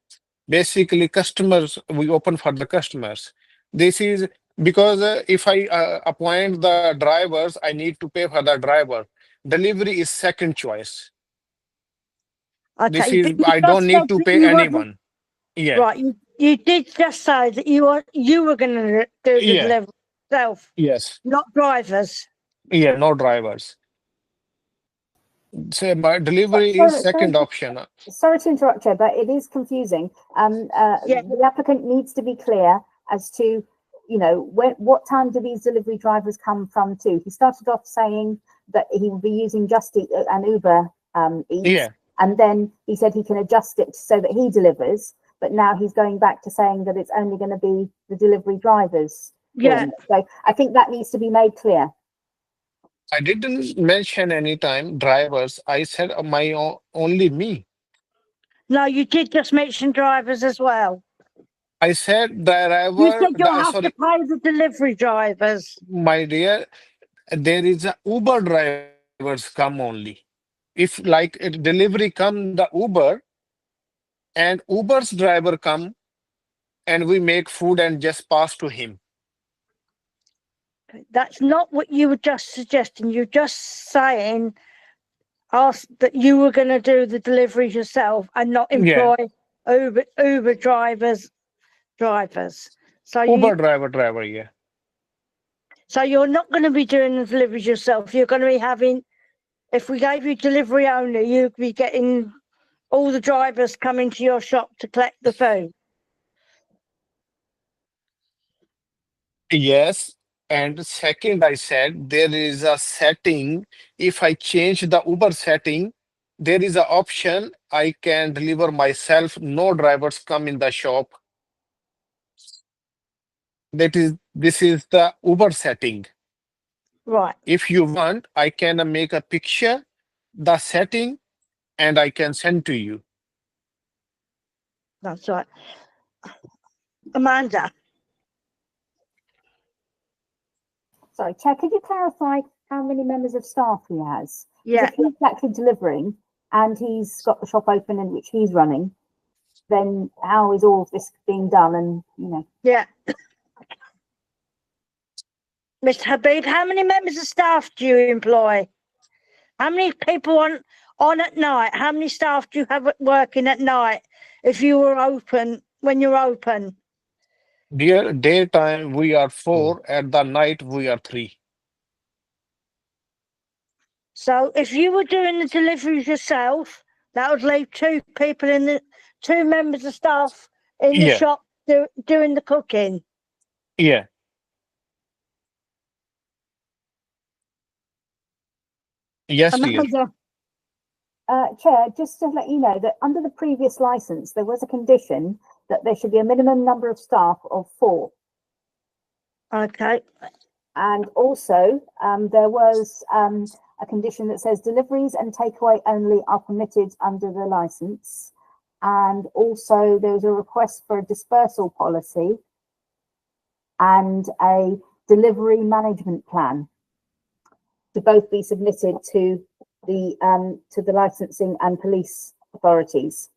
Basically, customers, we open for the customers. This is because if I appoint the drivers, I need to pay for the driver. Delivery is second choice. This Okay, is, I don't need to pay anyone. Yeah. Right, you did just say that you were going to do the Yeah. delivery yourself, Yes. not drivers. Yeah, no drivers. So my delivery is second option. Sorry to interrupt you, but it is confusing. The applicant needs to be clear as to, what time do these delivery drivers come from to? He started off saying that he will be using Just Eat and Uber Eats, Yeah. and then he said he can adjust it so that he delivers, but now he's going back to saying that it's only going to be the delivery drivers. Yeah. So I think that needs to be made clear. I didn't mention any time drivers. I said only me. No, you did just mention drivers as well. I said driver. You said you'll have to pay the delivery drivers. My dear, there is a Uber drivers come only. If like a delivery come the Uber and Uber's driver come and we make food and just pass to him. That's not what you were just suggesting. You're just saying that you were going to do the deliveries yourself and not employ Uber drivers. So Uber driver, yeah. So you're not going to be doing the deliveries yourself. You're going to be having, if we gave you delivery only, you'd be getting all the drivers coming to your shop to collect the food. Yes. And second, I said there is a setting. If I change the Uber setting, there is an option I can deliver myself. No drivers come in the shop. This is the Uber setting. Right. If you want, I can make a picture, the setting, and I can send to you. That's right. Amanda. Sorry, Chair, could you clarify how many members of staff he has? Yeah. If he's actually delivering and he's got the shop open in which he's running, then how is all of this being done? And, Yeah. Mr. Habib, how many members of staff do you employ? How many people on at night? How many staff do you have working at night if you were open, when you're open? Dear, daytime we are 4, at the night we are 3. So if you were doing the deliveries yourself, that would leave 2 members of staff in the shop doing the cooking. Yeah. Yes, dear. Chair, just to let you know that under the previous license, there was a condition that there should be a minimum number of staff of 4. Okay. And also, there was a condition that says deliveries and takeaway only are permitted under the license. And also there was a request for a dispersal policy and a delivery management plan to both be submitted to the licensing and police authorities.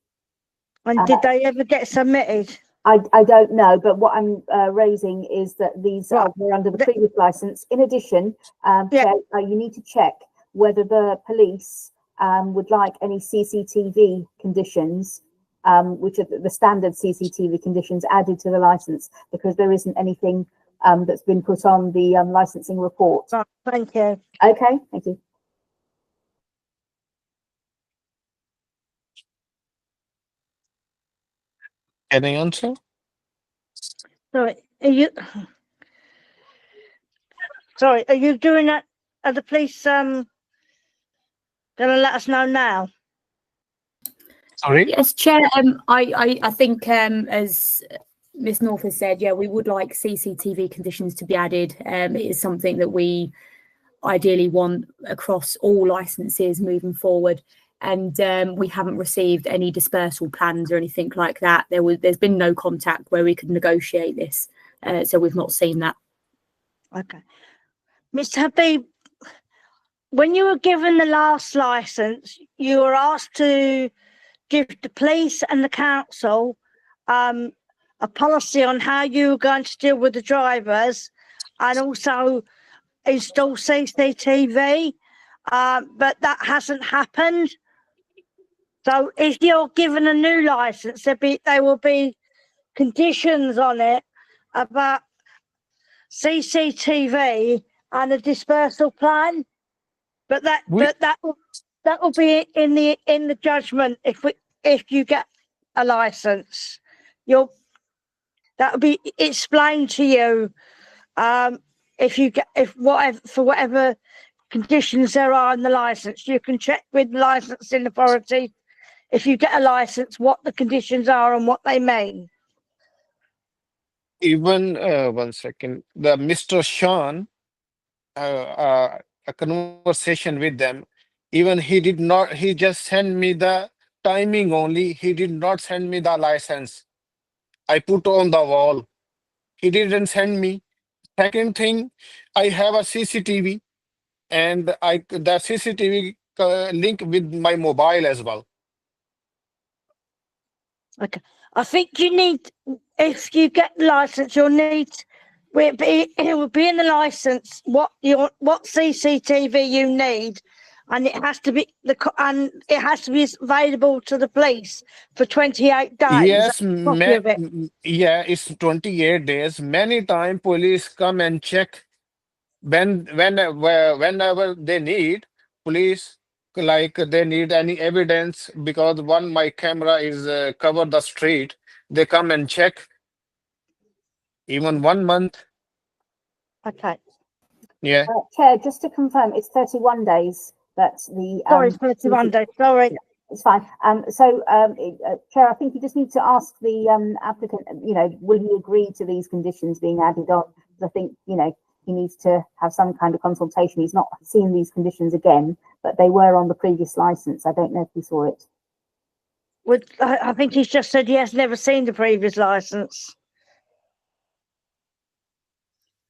And did they ever get submitted? I don't know, but what I'm raising is that these were under the previous license. In addition, Chair, you need to check whether the police would like any CCTV conditions, which are the standard CCTV conditions, added to the license, because there isn't anything that's been put on the licensing report. Thank you. Okay, thank you. Can I answer? Sorry, are you doing that? Are the police gonna let us know now? Sorry? Yes, Chair. I think as Ms North has said, yeah, we would like CCTV conditions to be added. It is something that we ideally want across all licenses moving forward. And we haven't received any dispersal plans or anything like that. There's been no contact where we could negotiate this, so we've not seen that. Okay, Mr. Habib, when you were given the last license, you were asked to give the police and the council a policy on how you were going to deal with the drivers, and also install CCTV, but that hasn't happened. So if you're given a new license, there will be conditions on it about CCTV and a dispersal plan, but that will be in the judgment if you get a license. That will be explained to you for whatever conditions there are in the license. You can check with the licensing authority if you get a license what the conditions are and what they mean. Even 1 second, the Mr. Sean, a conversation with them. Even he just sent me the timing only. He did not send me the license. I put on the wall. He didn't send me. Second thing, I have a CCTV, and the CCTV link with my mobile as well. Okay, I think you need, if you get the license, you'll need, it will be in the license what CCTV you need, and it has to be available to the police for 28 days. Yes, yeah, it's 28 days. Many times police come and check whenever they need police, like they need any evidence, because my camera is cover the street. They come and check. Even 1 month. Okay. Yeah. Chair, just to confirm, it's 31 days that the. Sorry, 31 days. Sorry. Yeah, it's fine. Chair, I think you just need to ask the applicant, will he agree to these conditions being added on? Because I think, he needs to have some kind of consultation. He's not seen these conditions again, but they were on the previous license. I don't know if he saw it. I think he's just said he has never seen the previous license.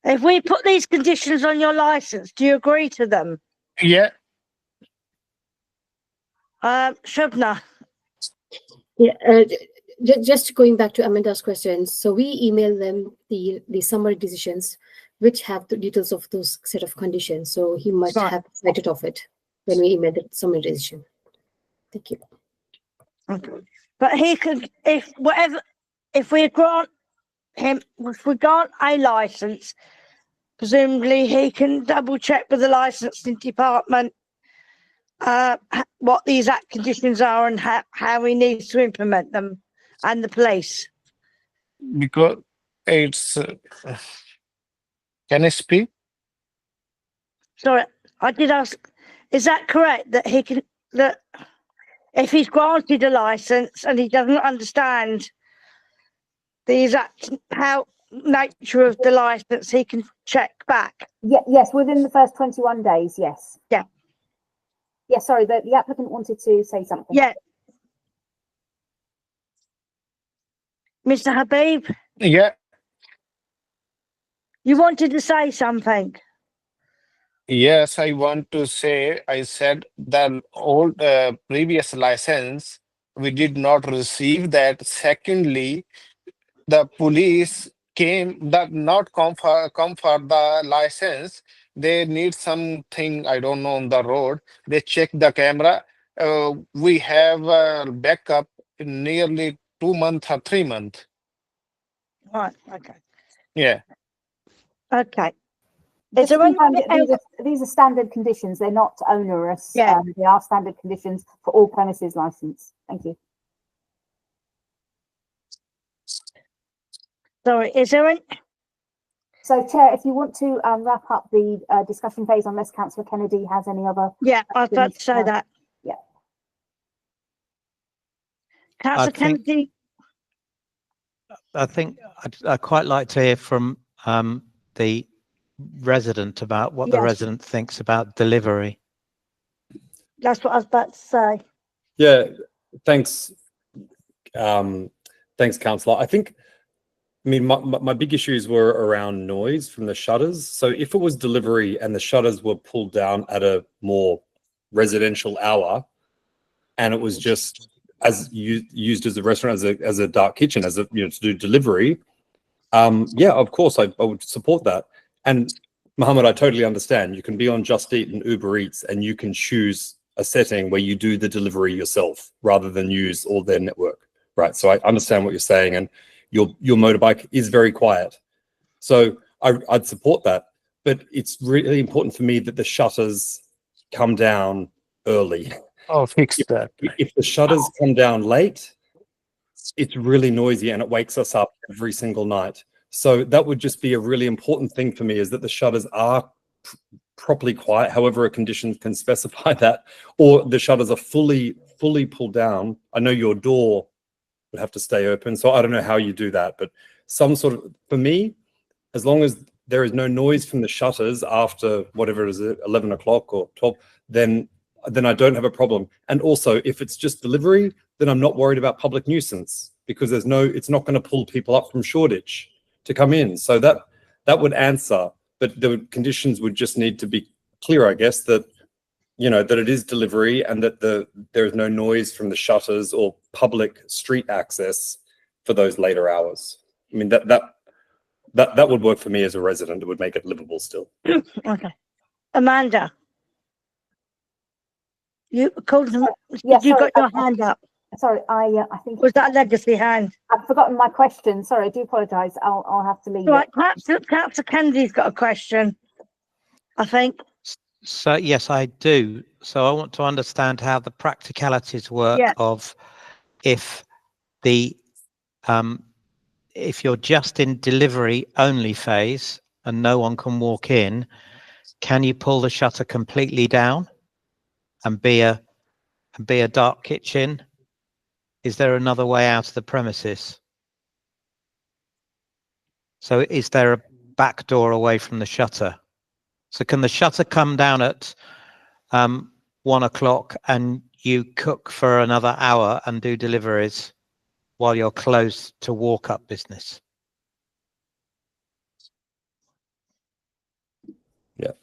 If we put these conditions on your license, do you agree to them? Yeah. Shubna. Yeah, just going back to Amanda's questions. So we email them the summary decisions, which have the details of those set of conditions. So he must have cited of it when we email the summary decision. Thank you. Okay. But he could, if we grant a license, presumably he can double check with the licensing department what these act conditions are and how he needs to implement them, and the police. Because it's can I speak? Sorry, I did ask, is that correct that if he's granted a license and he doesn't understand the exact nature of the license, he can check back? Yeah, yes, within the first 21 days, yes. Yeah. Yeah, sorry, the applicant wanted to say something. Yeah. Mr. Habib? Yeah. You wanted to say something? Yes, I want to say, I said that old previous license, we did not receive that. Secondly, the police came that not come for the license, they need something, I don't know, on the road. They check the camera. We have backup in nearly 2 months or 3 months. Right. Okay. Yeah. Okay. Just to confirm that these are standard conditions. They're not onerous. Yeah. They are standard conditions for all premises license. Thank you. Sorry, is there any? So, Chair, if you want to wrap up the discussion phase, unless Councillor Kennedy has any other. Yeah, I was about to say that. Yeah. Councillor Kennedy. I think I'd quite like to hear from the resident about what the resident thinks about delivery. That's what I was about to say. Yeah, thanks. Thanks, Councillor. I mean, my big issues were around noise from the shutters. So if it was delivery and the shutters were pulled down at a more residential hour, and it was just as used as a restaurant, as a dark kitchen, as a to do delivery, yeah, of course I would support that. And Mohammed, I totally understand. You can be on Just Eat and Uber Eats, and you can choose a setting where you do the delivery yourself rather than use all their network, right? So I understand what you're saying, and your motorbike is very quiet. So I'd support that, but it's really important for me that the shutters come down early. Oh, fix that. If the shutters come down late, it's really noisy and it wakes us up every single night. So that would just be a really important thing for me, is that the shutters are properly quiet, however a condition can specify that, or the shutters are fully pulled down. I know your door would have to stay open, so I don't know how you do that, but some sort of, for me, as long as there is no noise from the shutters after whatever it is, 11 o'clock or 12, then I don't have a problem. And also, if it's just delivery, then I'm not worried about public nuisance, because it's not going to pull people up from Shoreditch to come in. So that would answer, but the conditions would just need to be clear, I guess, that that it is delivery and that there is no noise from the shutters or public street access for those later hours. I mean, that would work for me as a resident. It would make it livable still. Okay. Amanda. You called them. Yes, You got your hand up. Sorry, I think. Was that a legacy hand? I've forgotten my question. Sorry, I do apologise. I'll have to leave. Right, perhaps Kennedy's got a question, I think. So yes, I do. So I want to understand how the practicalities work of if you're just in delivery only phase and no one can walk in, can you pull the shutter completely down and be a dark kitchen? Is there another way out of the premises? So is there a back door away from the shutter? So can the shutter come down at 1 o'clock and you cook for another hour and do deliveries while you're closed to walk-up business? Yeah.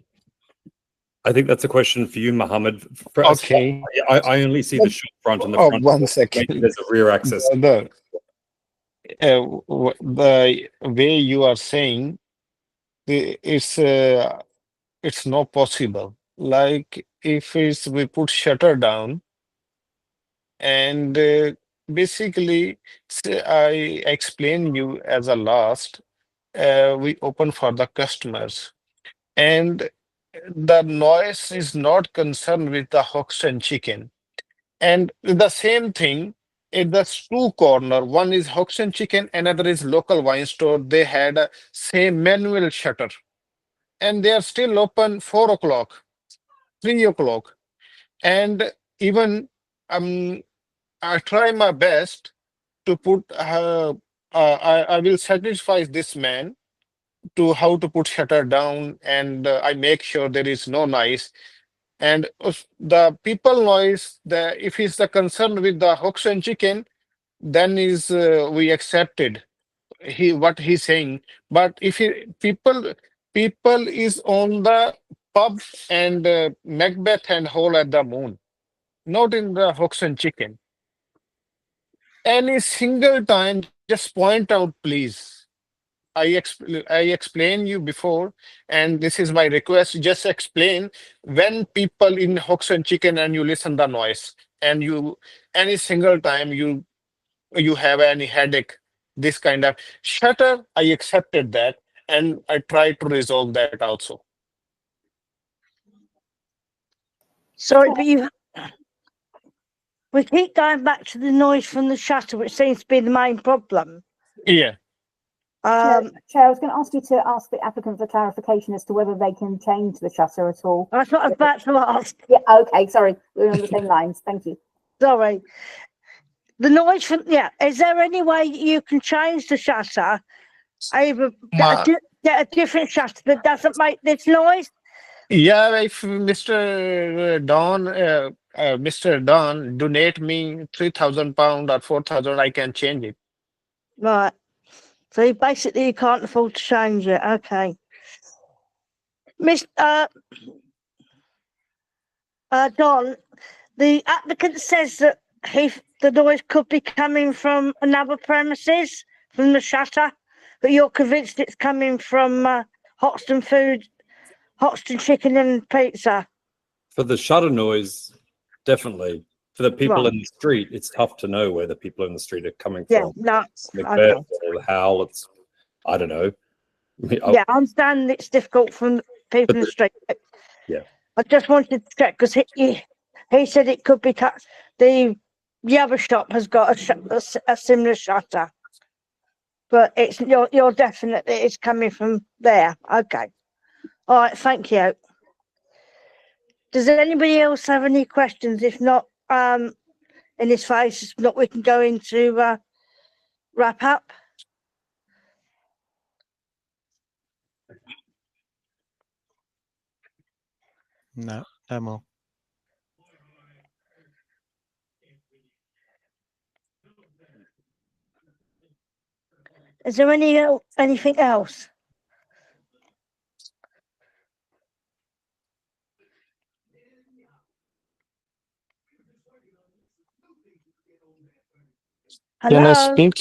I think that's a question for you, Mohammed. Okay. I only see the shop front and the front. 1 second. Maybe there's a rear access. The way you are saying, it's not possible. Like if we put shutter down, and basically I explain you as a last, we open for the customers, and the noise is not concerned with the Hoxton chicken. And the same thing, in the two corner, one is Hoxton chicken, another is local wine store. They had a same manual shutter, and they are still open 4 o'clock, 3 o'clock. And even I try my best to put, I will satisfy this man to how to put shutter down, and I make sure there is no noise. And the people noise, if he's the concern with the Hoxton chicken, then we accepted what he's saying. But if people is on the pub and Macbeth and Hole at the Moon, not in the Hoxton chicken. Any single time, just point out, please. I explained you before, and this is my request. Just explain when people in Hogs and Chicken and you listen the noise, and you any single time you have any headache, this kind of shutter. I accepted that, and I tried to resolve that also. Sorry, but we keep going back to the noise from the shutter, which seems to be the main problem. Yeah. Chair, I was going to ask you to ask the applicant for clarification as to whether they can change the shutter at all. That's what I was about to ask. Yeah, okay, sorry. We're on the same lines. Thank you. Sorry. The noise from, is there any way you can change the shutter? Either get a different shutter that doesn't make this noise? Yeah, if Mr. Don donate me £3,000 or 4,000, I can change it. Right. So basically you can't afford to change it. Okay. Don, the applicant says that the noise could be coming from another premises, from the shutter, but you're convinced it's coming from Hoxton Chicken and Pizza. For the shutter noise, definitely. For the people in the street, it's tough to know where the people in the street are coming from. No, Macbeth or Howell, I don't know. I understand it's difficult from people in the street. Yeah. I just wanted to check because he said it could be the other shop has got a similar shutter, but you're definitely it's coming from there. Okay. All right. Thank you. Does anybody else have any questions? If not, in this phase, if not, we can go into wrap up. No more. Is there anything else? Hello? Can I speak?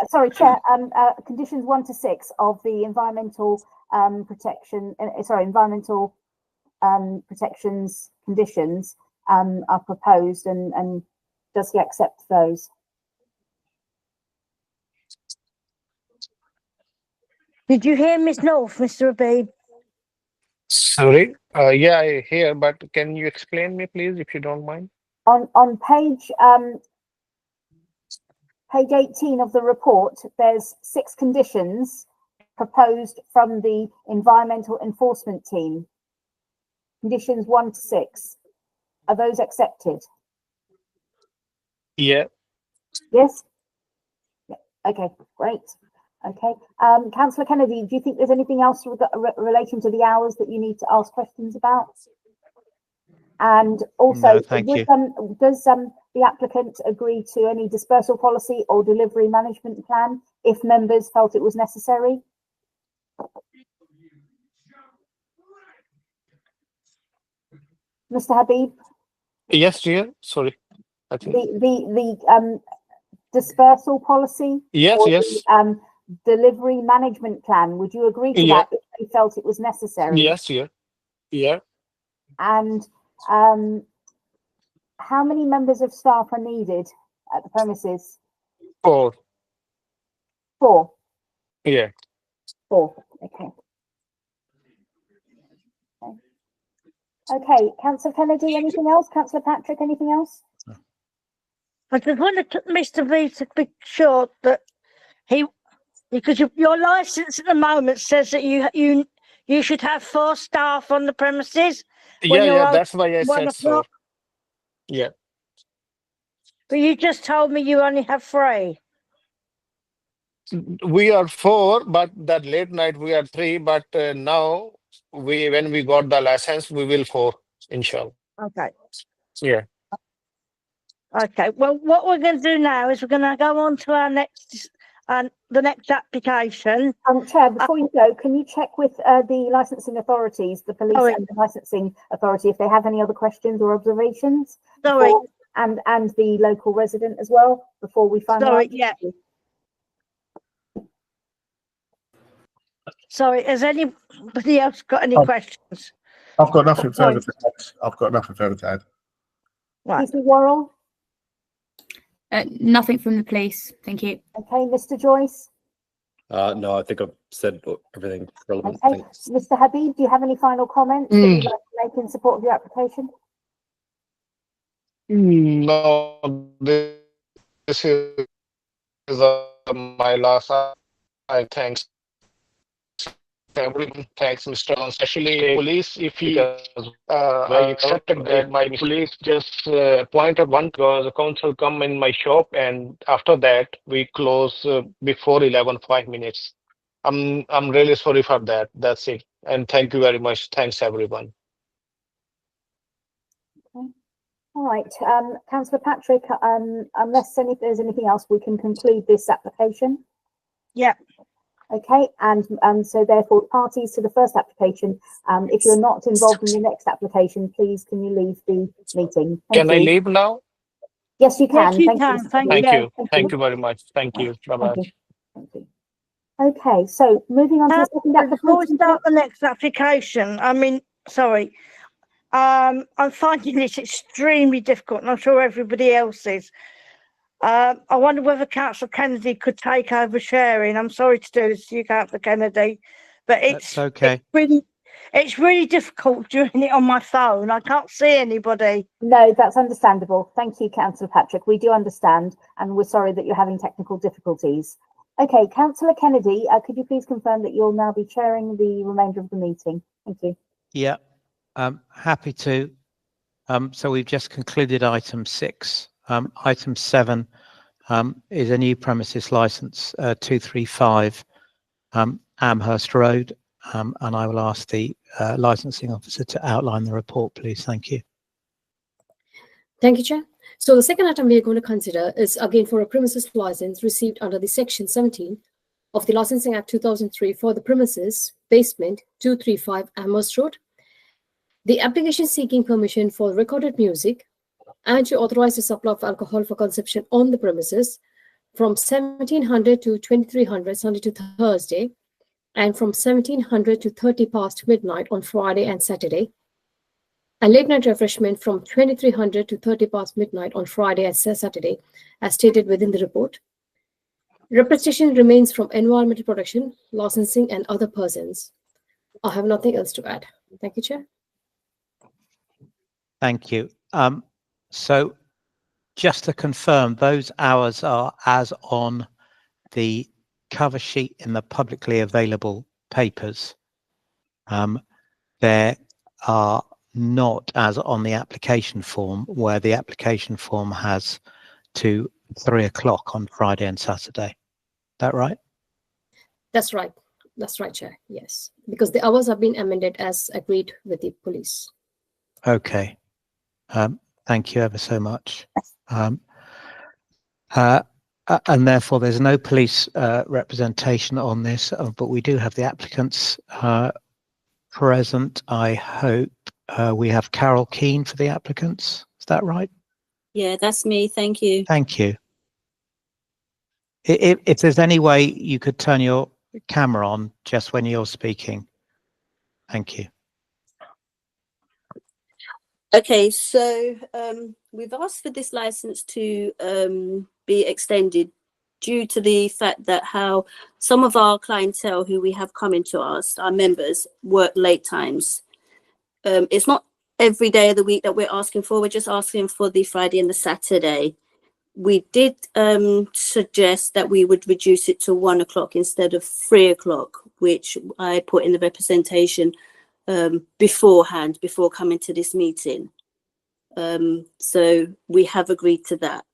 Sorry, Chair. Conditions 1 to 6 of the environmental environmental protections conditions are proposed, and does he accept those? Did you hear Miss North, Mr. Habib? Sorry. Yeah, I hear, but can you explain me, please, if you don't mind? On page 18 of the report, there's 6 conditions proposed from the environmental enforcement team. Conditions 1 to 6. Are those accepted? Yeah. Yes? Yeah. Okay, great. Okay. Councillor Kennedy, do you think there's anything else relating to the hours that you need to ask questions about? And also, no, thank you. Does the applicant agree to any dispersal policy or delivery management plan if members felt it was necessary? Mr. Habib? Yes, dear. Sorry. I think the dispersal policy? Yes, yes. The, delivery management plan, would you agree to that if they felt it was necessary? Yes, dear. Yeah. And how many members of staff are needed at the premises? 4. 4? Yeah. 4, okay. Okay, Councillor Kennedy, anything else? Councillor Patrick, anything else? I just wanted Mr. V to be sure that because your license at the moment says that you should have 4 staff on the premises. Yeah, that's why I said so. Yeah. But you just told me you only have 3. We are 4, but that late night we are 3. But now when we got the license, we will 4, inshallah. Okay. Yeah. Okay. Well, what we're going to do now is we're going to go on to our next the next application. Chair, before you go, can you check with the licensing authorities, the police and the licensing authority, if they have any other questions or observations? Sorry. And the local resident as well, before we finalize? Sorry, yeah. Sorry, has anybody else got any questions? I've got nothing further to add. I've got nothing further to add. Right. Mr. Worrell? Nothing from the police. Thank you. Okay, Mr. Joyce? No, I think I've said everything relevant. Okay, Thanks. Mr. Habib, do you have any final comments that you'd like to make in support of your application? No, this is my last. I thanks everyone. Thanks, Mr. Jones, especially police. If he I accepted that my police just pointed one because the council come in my shop, and after that we close before 11, 5 minutes. I'm really sorry for that. That's it. And thank you very much. Thanks, everyone. Okay. All right, Councillor Patrick, unless there's anything else, we can conclude this application. Yeah. Okay, and so therefore parties to the first application, if you're not involved in the next application, please can you leave the meeting? Can I leave now? Yes, you can. Yes, you Thank can. you. Thank you. Thank Thank you very much. Thank you. Bye-bye. Thank you. Okay, so moving on to the second Before we application. start the next application, I'm finding this extremely difficult, and I'm sure everybody else is. I wonder whether Councillor Kennedy could take over sharing. I'm sorry to do this to you, Councillor Kennedy, but That's okay. it's really difficult doing it on my phone. I can't see anybody. No, that's understandable. Thank you, Councillor Patrick. We do understand, and we're sorry that you're having technical difficulties. Okay, Councillor Kennedy, could you please confirm that you'll now be chairing the remainder of the meeting? Thank you. Yeah, happy to. So we've just concluded item 6. Item 7 is a new premises license 235 Amherst Road, and I will ask the licensing officer to outline the report, please. Thank you. Thank you, Chair. So the second item we are going to consider is again for a premises license received under the Section 17 of the Licensing Act 2003 for the premises basement 235 Amherst Road. The application seeking permission for recorded music and to authorize the supply of alcohol for consumption on the premises from 1700 to 2300 Sunday to Thursday, and from 1700 to 30 past midnight on Friday and Saturday, and late night refreshment from 2300 to 30 past midnight on Friday and Saturday, as stated within the report. Representation remains from Environmental Protection, Licensing, and other persons. I have nothing else to add. Thank you, Chair. Thank you. So just to confirm, those hours are as on the cover sheet in the publicly available papers. There are not as on the application form, where the application form has to 3 o'clock on Friday and Saturday. Is that right? That's right. That's right, Chair. Yes, because the hours have been amended as agreed with the police. Okay. Thank you ever so much. And therefore, there's no police representation on this, but we do have the applicants present. I hope we have Carol Keane for the applicants. Is that right? Yeah, that's me. Thank you. Thank you. If there's any way you could turn your camera on just when you're speaking. Thank you. Okay, so we've asked for this license to be extended due to the fact that how some of our clientele who we have coming to us, our members, work late times. It's not every day of the week that we're asking for. We're just asking for the Friday and the Saturday. We did suggest that we would reduce it to 1 o'clock instead of 3 o'clock, which I put in the representation beforehand, before coming to this meeting. So we have agreed to that.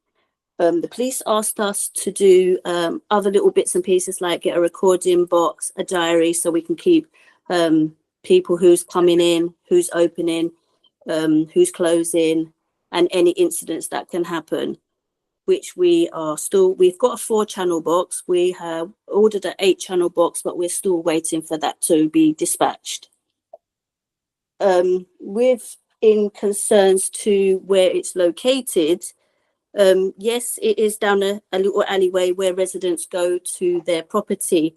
The police asked us to do other little bits and pieces, like get a recording box, a diary, so we can keep people who's coming in, who's opening, who's closing, and any incidents that can happen, which we've got a 4-channel box. We have ordered an 8-channel box, but we're still waiting for that to be dispatched. In concerns to where it's located, yes, it is down a little alleyway where residents go to their property.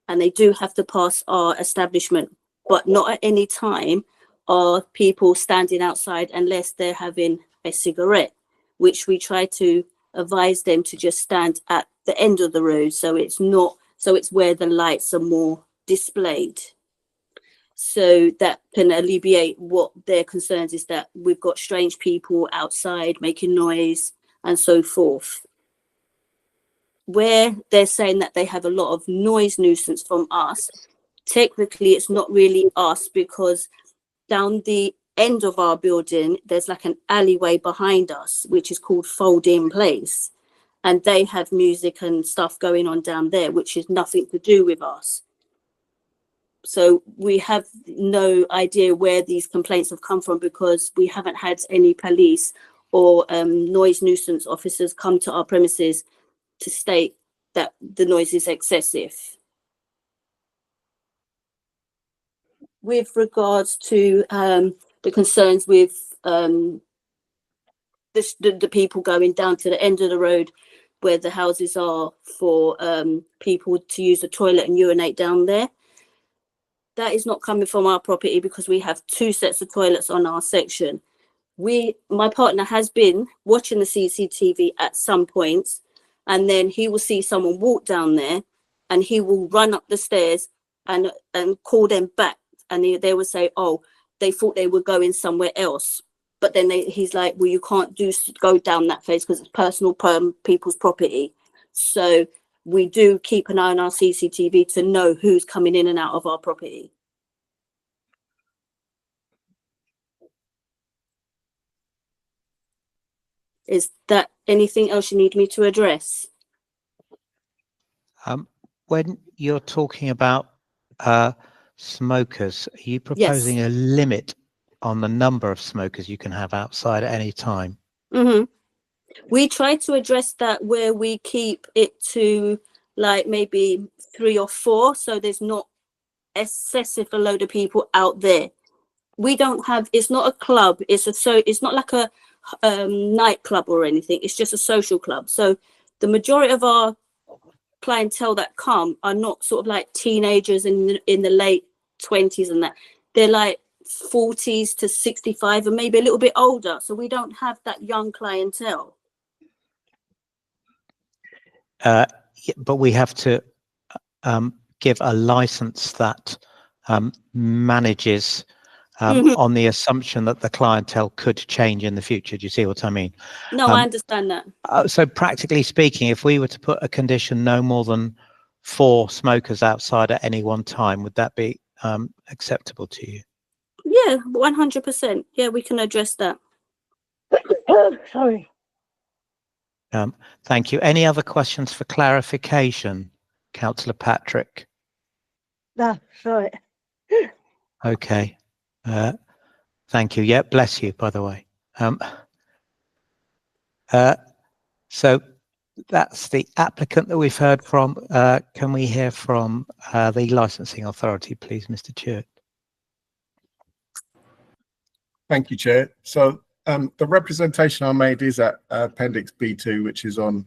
and they do have to pass our establishment, but not at any time are people standing outside unless they're having a cigarette, which we try to advise them to just stand at the end of the road, so it's where the lights are more displayed. So that can alleviate what their concerns is, that we've got strange people outside making noise and so forth. Where they're saying that they have a lot of noise nuisance from us, technically it's not really us, because down the end of our building there's like an alleyway behind us which is called Fold-In Place, and they have music and stuff going on down there which is nothing to do with us. So we have no idea where these complaints have come from, because we haven't had any police or noise nuisance officers come to our premises to state that the noise is excessive. With regards to the concerns with the people going down to the end of the road where the houses are for people to use the toilet and urinate down there, that is not coming from our property, because we have 2 sets of toilets on our section. My partner has been watching the CCTV at some points, and then he will see someone walk down there and he will run up the stairs and call them back, and they will say, oh, they thought they were going somewhere else, but then he's like, well, you can't go down that place because it's personal people's property. So we do keep an eye on our CCTV to know who's coming in and out of our property. Is that anything else you need me to address? When you're talking about smokers, are you proposing a limit on the number of smokers you can have outside at any time? Mm-hmm. We try to address that where we keep it to like maybe 3 or 4, so there's not excessive a load of people out there. We don't have, it's not a club, it's not like a nightclub or anything, it's just a social club. So the majority of our clientele that come are not sort of like teenagers in the late 20s and that. They're like 40s to 65 and maybe a little bit older, so we don't have that young clientele. But we have to give a license that manages on the assumption that the clientele could change in the future. Do you see what I mean? No, I understand that. So practically speaking, if we were to put a condition no more than 4 smokers outside at any one time, would that be acceptable to you? Yeah, 100%. Yeah, we can address that. Sorry. Thank you. Any other questions for clarification, Councillor Patrick? No, sorry. Okay. Thank you. Yeah, bless you, by the way. So that's the applicant that we've heard from. Can we hear from the licensing authority, please, Mr. Church? Thank you, Chair. So the representation I made is at Appendix B2, which is on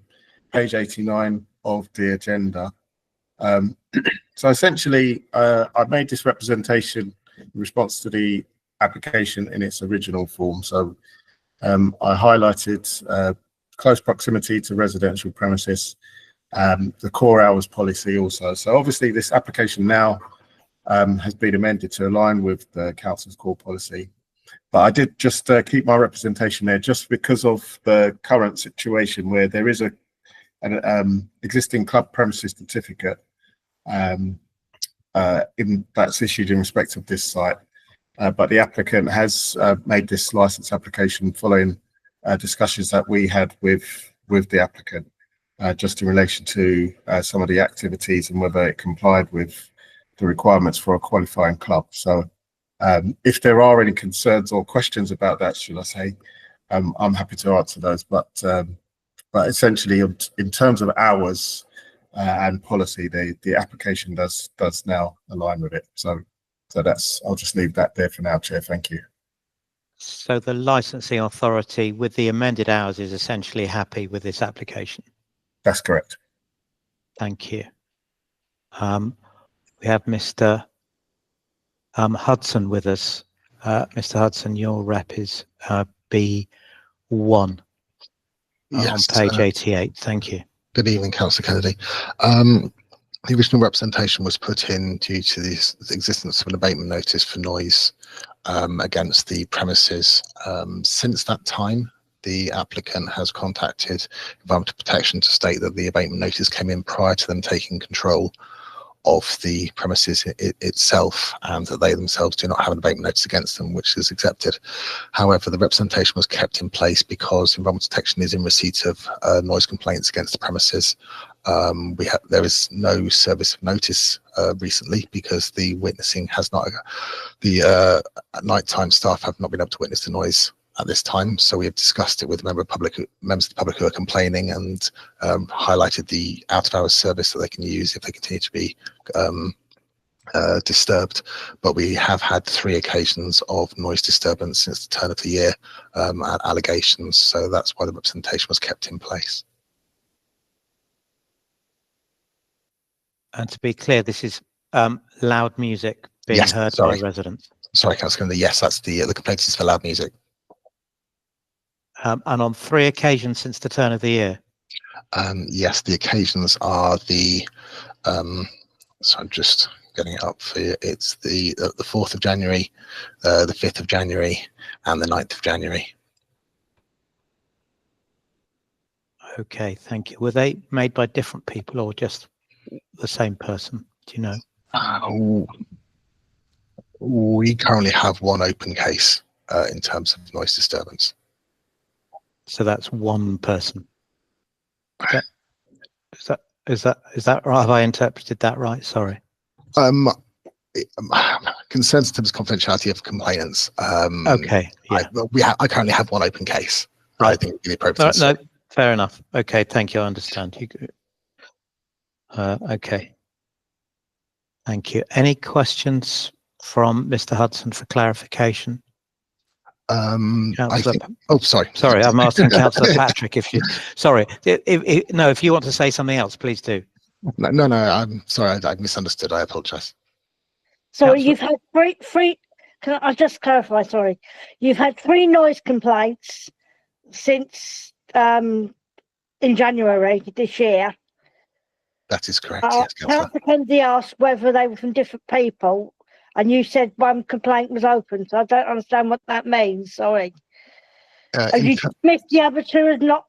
page 89 of the agenda. So essentially, I made this representation in response to the application in its original form. So I highlighted close proximity to residential premises, the core hours policy also. So obviously this application now has been amended to align with the council's core policy. But I did just keep my representation there just because of the current situation where there is an existing club premises certificate that's issued in respect of this site. But the applicant has made this license application following discussions that we had with the applicant, just in relation to some of the activities and whether it complied with the requirements for a qualifying club. So if there are any concerns or questions about that, should I say, I'm happy to answer those. But essentially, in terms of hours and policy, the application does now align with it. So that's, I'll just leave that there for now, Chair. Thank you. So the licensing authority with the amended hours is essentially happy with this application? That's correct. Thank you. We have Mr. Hudson with us. Mr. Hudson, your rep is B1 on page 88. Thank you. Good evening, Councillor Kennedy. The original representation was put in due to the existence of an abatement notice for noise against the premises. Since that time, the applicant has contacted Environmental Protection to state that the abatement notice came in prior to them taking control of the premises itself, and that they themselves do not have an abatement notice against them, which is accepted. However, the representation was kept in place because Environmental Protection is in receipt of noise complaints against the premises. There is no service of notice recently because the witnessing has not, the nighttime staff have not been able to witness the noise at this time. So we have discussed it with members of the public who are complaining, and highlighted the out of hours service that they can use if they continue to be disturbed. But we have had 3 occasions of noise disturbance since the turn of the year, and allegations. So that's why the representation was kept in place. And to be clear, this is loud music being heard by residents. Sorry, Councillor, yes, that's the complaint is for loud music. And on 3 occasions since the turn of the year? Yes, the occasions are the, so I'm just getting it up for you. It's the 4th of January, the 5th of January, and the 9th of January. Okay, thank you. Were they made by different people or just the same person? Do you know? We currently have 1 open case in terms of noise disturbance. So that's 1 person. Is that right? Have I interpreted that right? Sorry. Concerns in terms of confidentiality of complainants. Okay. Yeah. I currently have 1 open case. Right. I think it'd be appropriate. No, fair enough. Okay, thank you. I understand. Okay. Thank you. Any questions from Mr. Hudson for clarification? I think, oh, sorry. Sorry, I'm asking Councillor Patrick if you. Sorry, no. If you want to say something else, please do. No. I'm sorry. I misunderstood. I apologise. So you've had three. Can I just clarify? Sorry, you've had 3 noise complaints since in January this year. That is correct. Yes, Councillor Kennedy asked whether they were from different people, and you said 1 complaint was open. So I don't understand what that means. Sorry. Have you dismissed the other 2 as not?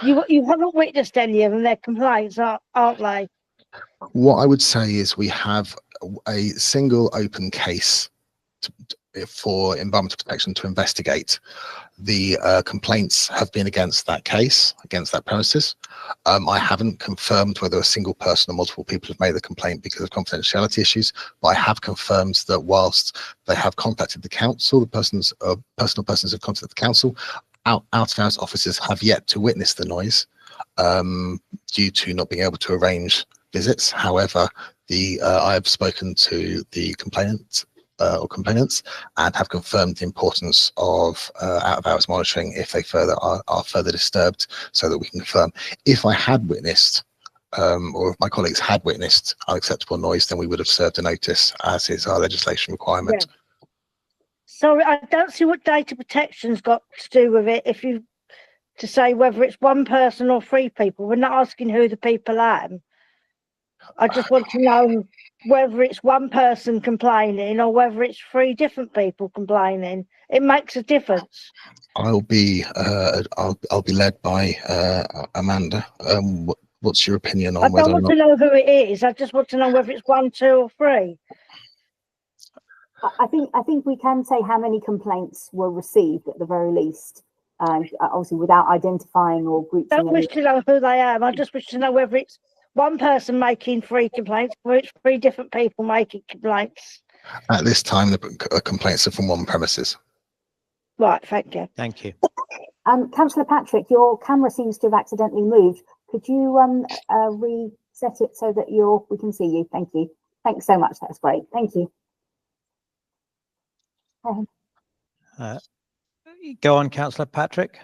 You haven't witnessed any of them. They're complaints, aren't they? What I would say is we have a single open case for Environmental Protection to investigate. The complaints have been against that case, against that premises. I haven't confirmed whether a single person or multiple people have made the complaint because of confidentiality issues, but I have confirmed that whilst they have contacted the council, the personal persons have contacted the council, out of hours officers have yet to witness the noise due to not being able to arrange visits. However, I have spoken to the complainant or complainants and have confirmed the importance of out of hours monitoring if they are further disturbed, so that we can confirm. If I had witnessed or if my colleagues had witnessed unacceptable noise, then we would have served a notice, as is our legislation requirement. Yeah. Sorry, I don't see what data protection's got to do with it. If you to say whether it's 1 person or 3 people, we're not asking who the people are. I just want to know whether it's 1 person complaining or whether it's 3 different people complaining. It makes a difference. I'll be led by Amanda. What's your opinion on whether or not? I don't want to know who it is. I just want to know whether it's 1, 2, or 3. I think we can say how many complaints were received at the very least. Obviously, without identifying or grouping. I don't wish to know who they are. I just wish to know whether it's 1 person making 3 complaints, or it's 3 different people making complaints. At this time, the complaints are from 1 premises. Right, thank you. Thank you. Councillor Patrick, your camera seems to have accidentally moved. Could you reset it so that we can see you? Thank you. Thanks so much. That's great. Thank you. Go on, Councillor Patrick.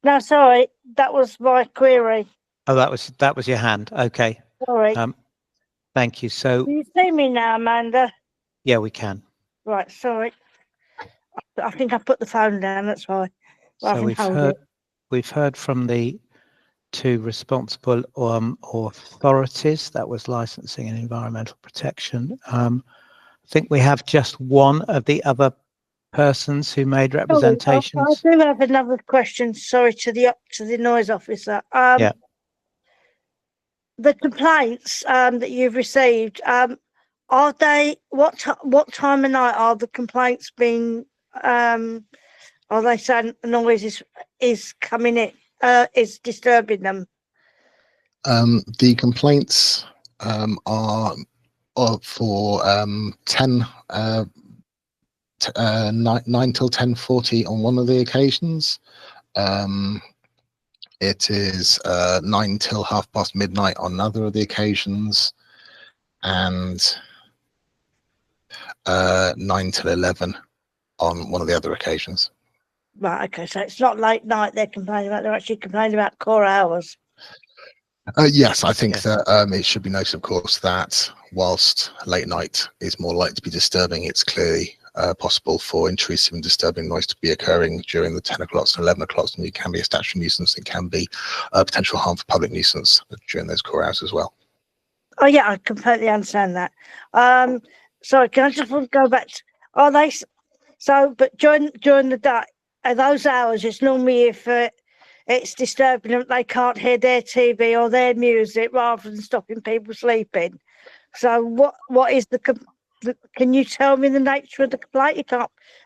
No, sorry, that was my query. Oh, that was your hand. Okay. Sorry. Thank you. So Can you see me now, Amanda? yeah, we can. Right, sorry. I think I put the phone down, that's why. So we've heard from the two responsible authorities. That was licensing and environmental protection. I think we have just one of the other persons who made representations. I do have another question. Sorry, to the noise officer. Yeah. The complaints that you've received, are they what time of night are the complaints being? Are they saying noise is coming in? Is disturbing them? The complaints are for 9 till 10:40 on one of the occasions. It is 9 till midnight on another of the occasions, and 9 till 11 on one of the other occasions. Right, okay, so it's not late night they're complaining about, they're actually complaining about core hours. Yes, I think that it should be noted, of course, that whilst late night is more likely to be disturbing, it's clearly possible for intrusive and disturbing noise to be occurring during the 10 o'clocks and 11 o'clocks, and it can be a statutory nuisance. It can be a potential harm for public nuisance during those core hours as well. Oh yeah, I completely understand that. Sorry, can I just go back to, are they but during the day, at those hours, it's normally if it's disturbing them, they can't hear their TV or their music rather than stopping people sleeping. So what is can you tell me the nature of the complaint?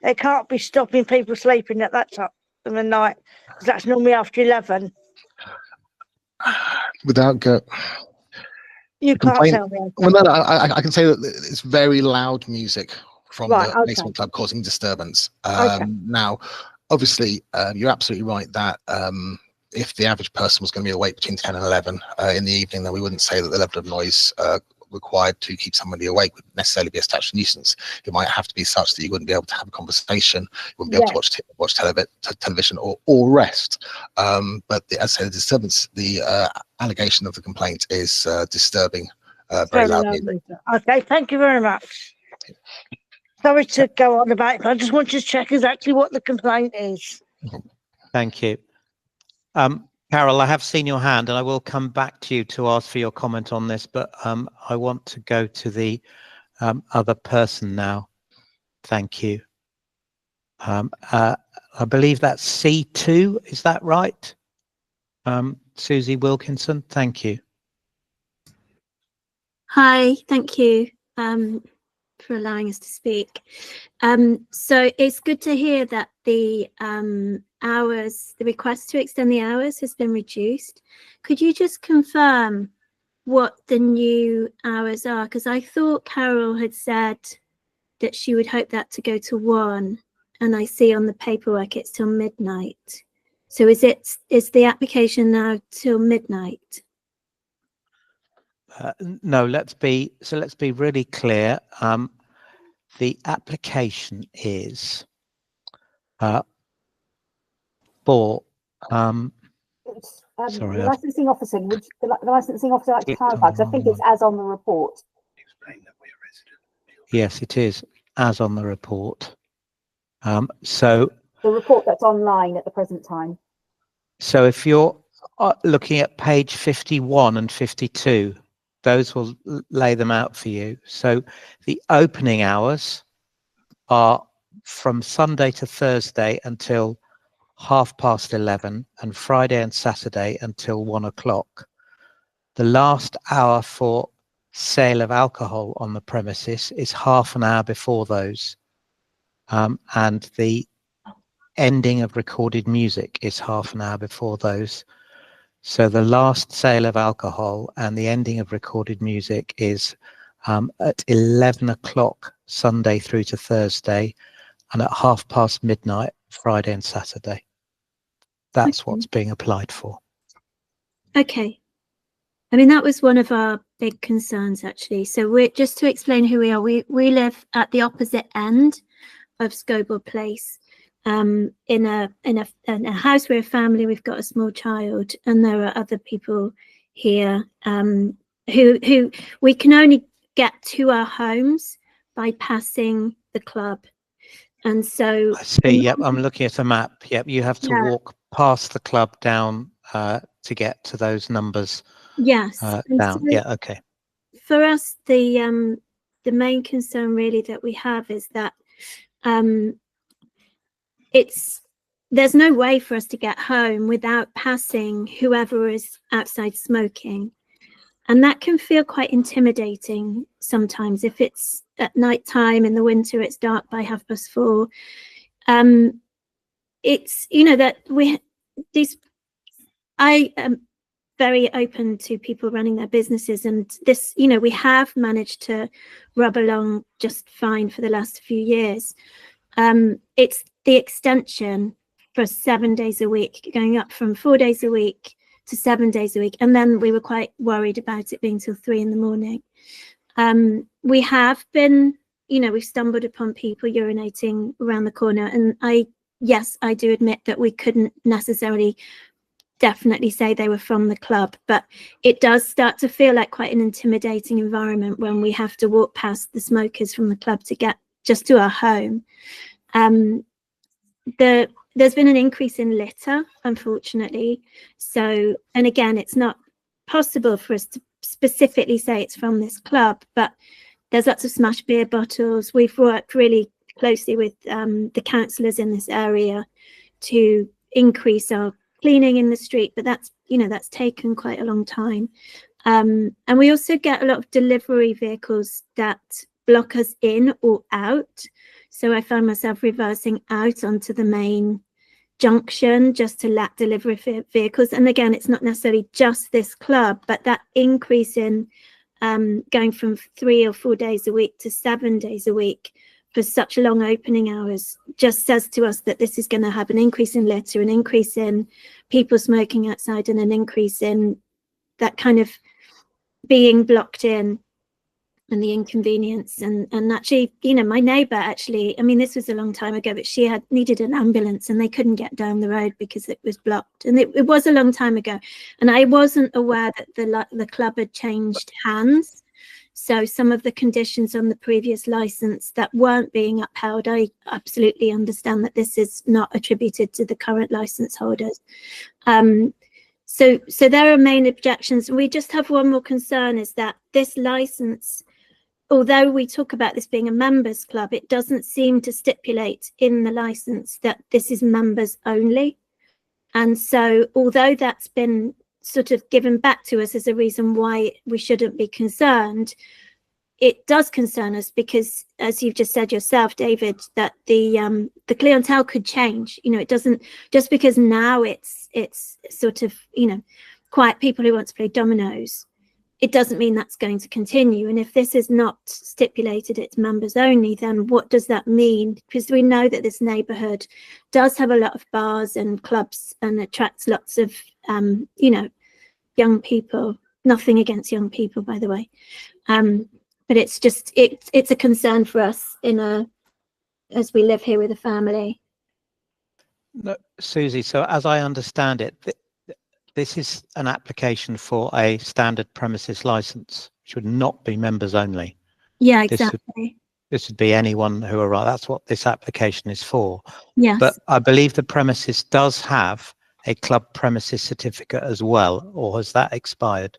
It can't be stopping people sleeping at that time of the night, because that's normally after 11. You can't tell me. Well, no, I can say that it's very loud music from the basement club causing disturbance. Now, obviously, you're absolutely right that if the average person was going to be awake between 10 and 11 in the evening, then we wouldn't say that the level of noise required to keep somebody awake would necessarily be a statutory nuisance. It might have to be such that you wouldn't be able to have a conversation, you wouldn't be able to watch television or rest. But as I say, the disturbance, the allegation of the complaint is disturbing very loud music. Okay, thank you very much. Sorry to go on about it, but I just want to check exactly what the complaint is. Thank you. Carol, I have seen your hand, and I will come back to you to ask for your comment on this, but I want to go to the other person now. Thank you. I believe that's C2, is that right? Susie Wilkinson, thank you. Hi, thank you for allowing us to speak. So it's good to hear that the the request to extend the hours has been reduced. Could you just confirm what the new hours are? Because I thought Carol had said that she would hope that to go to 1, and I see on the paperwork it's till midnight. So is the application now till midnight? No, let's be really clear. The application is for sorry, the licensing officer. Would the licensing officer like to clarify? Because I think it's as on the report. Yes, it is as on the report. So the report that's online at the present time. So if you're looking at page 51 and 52, those will lay them out for you. So the opening hours are from Sunday to Thursday until 11:30, and Friday and Saturday until 1 o'clock. The last hour for sale of alcohol on the premises is half an hour before those. And the ending of recorded music is half an hour before those. So the last sale of alcohol and the ending of recorded music is at 11 o'clock Sunday through to Thursday, and at midnight Friday and Saturday. That's what's being applied for. Okay. I mean, that was one of our big concerns, actually. So we're just to explain who we are. We live at the opposite end of Scobell Place. in a house, we're a family, we've got a small child, and there are other people here who we can only get to our homes by passing the club. And so I see. Yep, I'm looking at a map. Yep, you have to walk past the club down to get to those numbers. Yes. Down. So yeah. Okay. For us, the main concern really that we have is that there's no way for us to get home without passing whoever is outside smoking. And that can feel quite intimidating sometimes. If it's at night time in the winter, it's dark by 4:30. It's, that I am very open to people running their businesses, and this, we have managed to rub along just fine for the last few years. It's the extension for 7 days a week, going up from 4 days a week to 7 days a week. And then we were quite worried about it being till 3 in the morning. We have been, we've stumbled upon people urinating around the corner. And I do admit that we couldn't necessarily definitely say they were from the club, but it does start to feel like quite an intimidating environment when we have to walk past the smokers from the club to get just to our home. There's been an increase in litter, unfortunately. So, and again, it's not possible for us to specifically say it's from this club, but there's lots of smashed beer bottles. We've worked really closely with the councillors in this area to increase our cleaning in the street, but that's taken quite a long time. And we also get a lot of delivery vehicles that block us in or out. So I found myself reversing out onto the main junction just to let delivery vehicles. And again, it's not necessarily just this club, but that increase in going from 3 or 4 days a week to 7 days a week for such long opening hours just says to us that this is going to have an increase in litter, an increase in people smoking outside, and an increase in that kind of being blocked in and the inconvenience. And actually, my neighbour actually, I mean, this was a long time ago, but she had needed an ambulance and they couldn't get down the road because it was blocked. And it was a long time ago. And I wasn't aware that the club had changed hands. So some of the conditions on the previous license that weren't being upheld, I absolutely understand that this is not attributed to the current license holders. So there are main objections. We just have one more concern, is that this license, although we talk about this being a members club, it doesn't seem to stipulate in the license that this is members only. And so although that's been sort of given back to us as a reason why we shouldn't be concerned, it does concern us because, as you've just said yourself, David, that the clientele could change. It doesn't, just because now it's sort of, quiet people who want to play dominoes, it doesn't mean that's going to continue. And if this is not stipulated, it's members only, then what does that mean? Because we know that this neighbourhood does have a lot of bars and clubs and attracts lots of, young people. Nothing against young people, by the way. But it's just, it's a concern for us as we live here with a family. No, Susie, so as I understand it, this is an application for a standard premises license, which would not be members only. Yeah, exactly. This would be anyone who arrives. That's what this application is for. Yes. But I believe the premises does have a club premises certificate as well, or has that expired?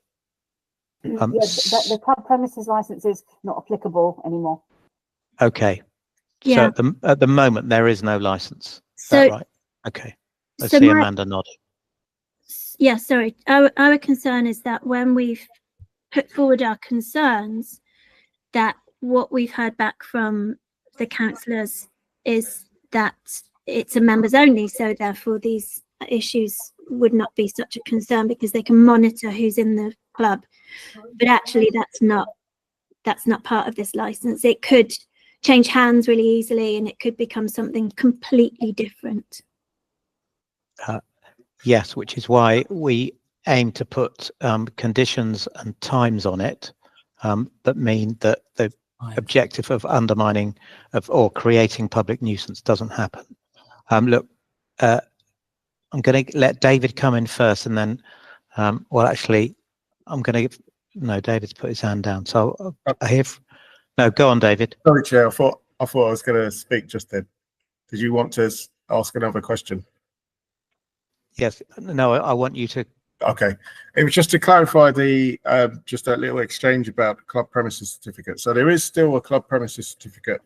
The club premises license is not applicable anymore. Okay. Yeah. So at the moment, there is no license. Is that right? Okay. I see Amanda nod. Yeah, sorry. Our concern is that when we've put forward our concerns, that what we've heard back from the councillors is that it's a members only, so therefore these issues would not be such a concern because they can monitor who's in the club. But actually that's not part of this license. It could change hands really easily and it could become something completely different. Yes, which is why we aim to put conditions and times on it that mean that the objective of undermining or creating public nuisance doesn't happen. Look, I'm going to let David come in first, and then, well, actually, I'm going to. No, David's put his hand down. So I hear. No, go on, David. Sorry, Chair. I thought I was going to speak just then. Did you want to ask another question? Yes. No, I want you to. Okay. It was just to clarify the just a little exchange about the club premises certificate. So there is still a club premises certificate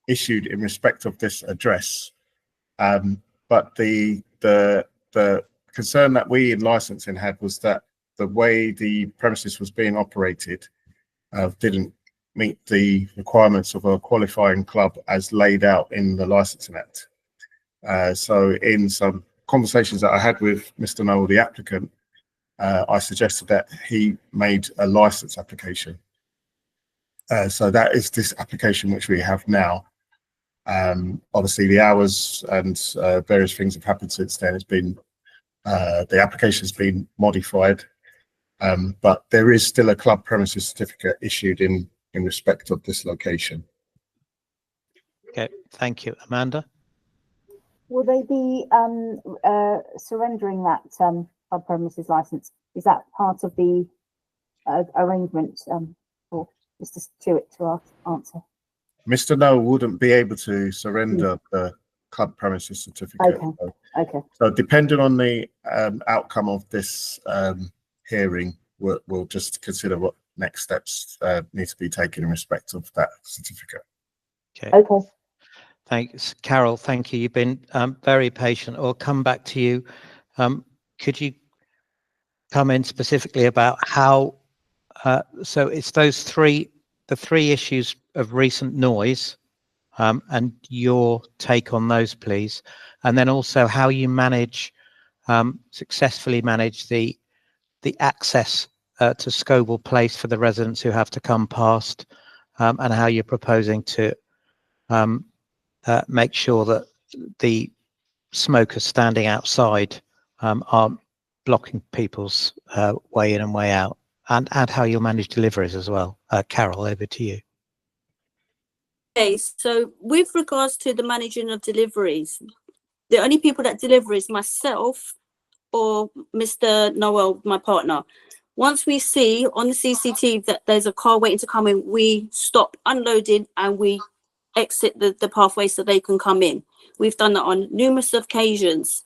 issued in respect of this address, but the concern that we in licensing had was that the way the premises was being operated didn't meet the requirements of a qualifying club as laid out in the Licensing Act. So in some conversations that I had with Mr. Noel, the applicant, I suggested that he made a license application. So that is this application which we have now. Obviously the hours and various things have happened since then. It's been the application has been modified, but there is still a club premises certificate issued in respect of this location. Okay, thank you. Amanda? Will they be surrendering that club premises license? Is that part of the arrangement for Mr. Stewart to answer? Mr. Noel wouldn't be able to surrender the club premises certificate. Okay. Okay. So depending on the outcome of this hearing, we'll just consider what next steps need to be taken in respect of that certificate. Okay. Okay. Thanks, Carol. Thank you. You've been very patient. I'll come back to you. Could you come in specifically about how? So it's the three issues of recent noise, and your take on those, please, and then also how you successfully manage the access to Scobell Place for the residents who have to come past, and how you're proposing to make sure that the smokers standing outside aren't blocking people's way in and way out, and how you'll manage deliveries as well. Carol, over to you. Okay, so with regards to the managing of deliveries, the only people that deliver is myself or Mr. Noel, my partner. Once we see on the CCTV that there's a car waiting to come in, we stop unloading and we exit the pathway so they can come in. We've done that on numerous occasions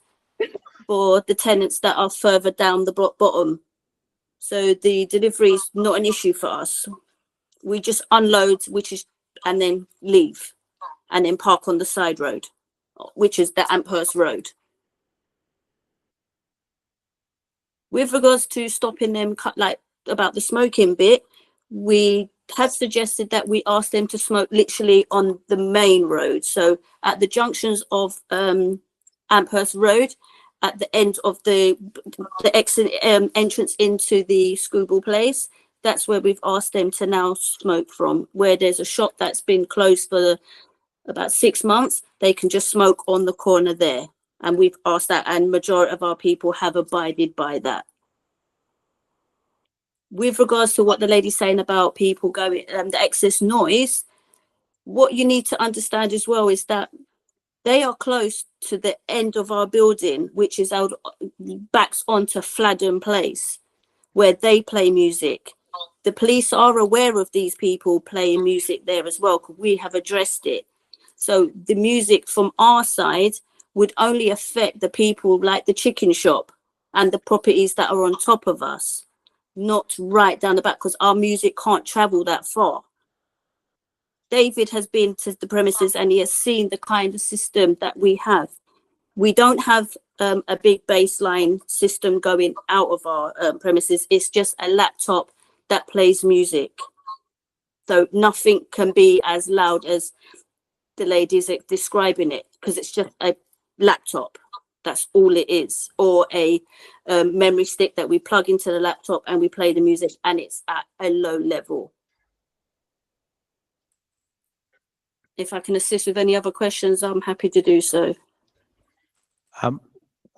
for the tenants that are further down the block bottom. So the delivery is not an issue for us. We just unload, and then leave, and then park on the side road, which is the Amherst Road. With regards to stopping them, about the smoking bit, we have suggested that we ask them to smoke literally on the main road. So at the junctions of Amherst Road, at the end of the exit entrance into the Scobell Place, that's where we've asked them to now smoke from. Where there's a shop that's been closed for about 6 months, they can just smoke on the corner there. And we've asked that, and majority of our people have abided by that. With regards to what the lady's saying about people going, the excess noise, what you need to understand as well is that they are close to the end of our building, which is out backs onto Fladden Place, where they play music. The police are aware of these people playing music there as well, because we have addressed it. So the music from our side would only affect the people like the chicken shop and the properties that are on top of us, not right down the back, because our music can't travel that far. David has been to the premises and he has seen the kind of system that we have. We don't have a big baseline system going out of our premises. It's just a laptop that plays music. So nothing can be as loud as the ladies are describing it, because it's just a laptop. That's all it is. Or a memory stick that we plug into the laptop and we play the music, and it's at a low level. If I can assist with any other questions, I'm happy to do so.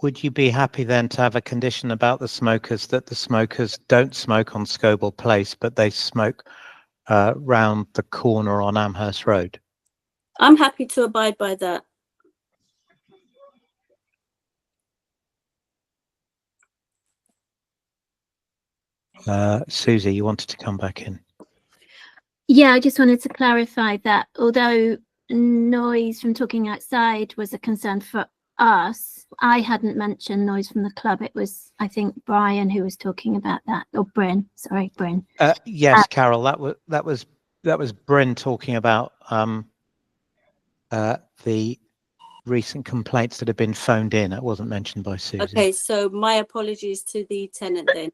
Would you be happy then to have a condition about the smokers, that the smokers don't smoke on Scobell Place, but they smoke round the corner on Amherst Road? I'm happy to abide by that. Susie, you wanted to come back in. Yeah, I just wanted to clarify that although noise from talking outside was a concern for us, I hadn't mentioned noise from the club. It was, I think, Brian who was talking about that, or Bryn. Sorry, Bryn. Yes, Carol, that was Bryn talking about the recent complaints that have been phoned in. It wasn't mentioned by Susie. Okay, so my apologies to the tenant then.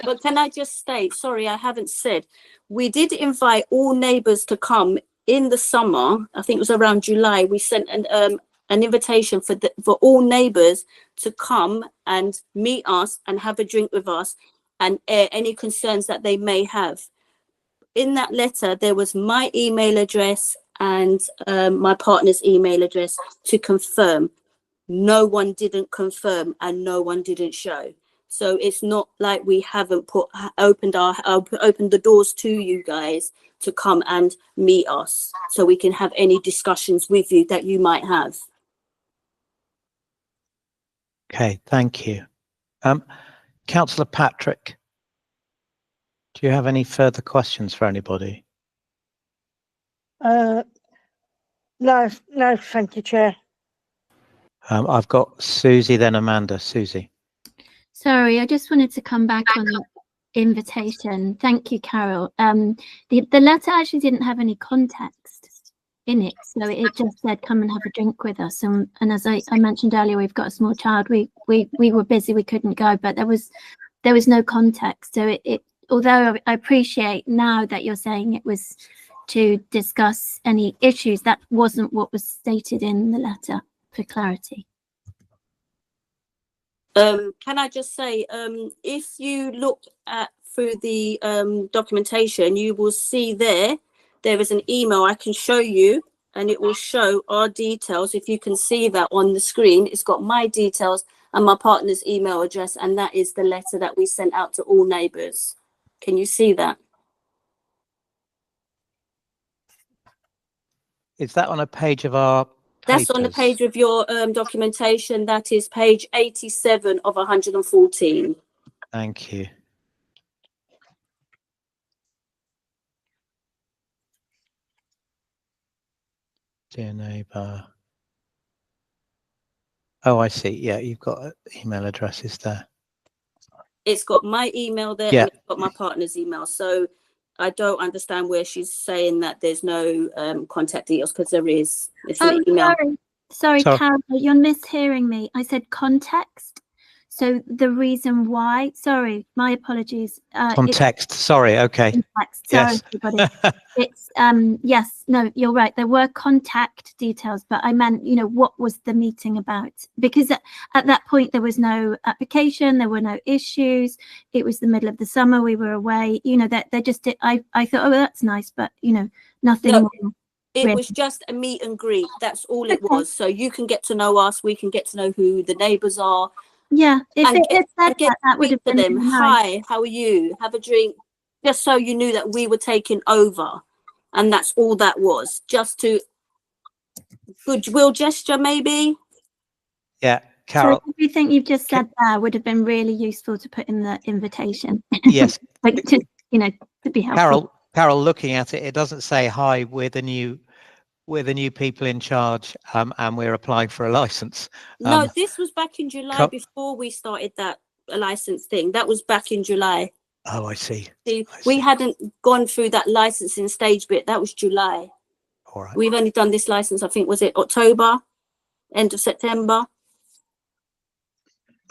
But can I just state, sorry, I haven't said, we did invite all neighbours to come in the summer. I think it was around July. We sent an invitation for all neighbours to come and meet us and have a drink with us and air any concerns that they may have. In that letter, there was my email address and my partner's email address to confirm. No one didn't confirm and no one didn't show. So it's not like we haven't opened the doors to you guys to come and meet us so we can have any discussions with you that you might have. Okay, thank you. Councillor Patrick, do you have any further questions for anybody? No, thank you, Chair. I've got Susie, then Amanda. Susie. Sorry, I just wanted to come back on the invitation. Thank you, Carol. The letter actually didn't have any context in it, so it just said come and have a drink with us. And as I mentioned earlier, we've got a small child. We were busy, we couldn't go, but there was no context. So although I appreciate now that you're saying it was to discuss any issues, that wasn't what was stated in the letter, for clarity. Can I just say, if you look through the documentation, you will see there is an email I can show you, and it will show our details. If you can see that on the screen, it's got my details and my partner's email address, and that is the letter that we sent out to all neighbours. Can you see that? Is that on a page of our That's on the page of your documentation. That is page 87 of 114. Thank you. Dear neighbour. Oh, I see. Yeah, you've got email addresses there. It's got my email there, yeah, and it's got my partner's email. So I don't understand where she's saying that there's no contact details, because there is. It's an email. Sorry, Carol, you're mishearing me. I said context. So the reason why, sorry, my apologies. Context, sorry, okay. Context, sorry, yes. Everybody. It's, yes, no, you're right. There were contact details, but I meant, what was the meeting about? Because at that point, there was no application, there were no issues. It was the middle of the summer, we were away, that they just did, I thought, oh, that's nice, but, nothing more. It was just a meet and greet. That's all it was. So you can get to know us. We can get to know who the neighbours are. Yeah, if it had said that would have been them. Nice. Hi, how are you? Have a drink. Just so you knew that we were taking over, and that's all that was. Just to goodwill gesture, maybe. Yeah, Carol. So everything you've just said there would have been really useful to put in the invitation. Yes, like to be helpful. Carol, looking at it, it doesn't say hi. We're the new people in charge, and we're applying for a license. No, this was back in July before we started that license thing. That was back in July. Oh, I see. We hadn't gone through that licensing stage bit. That was July. All right. We've only done this license, I think, was it October, end of September?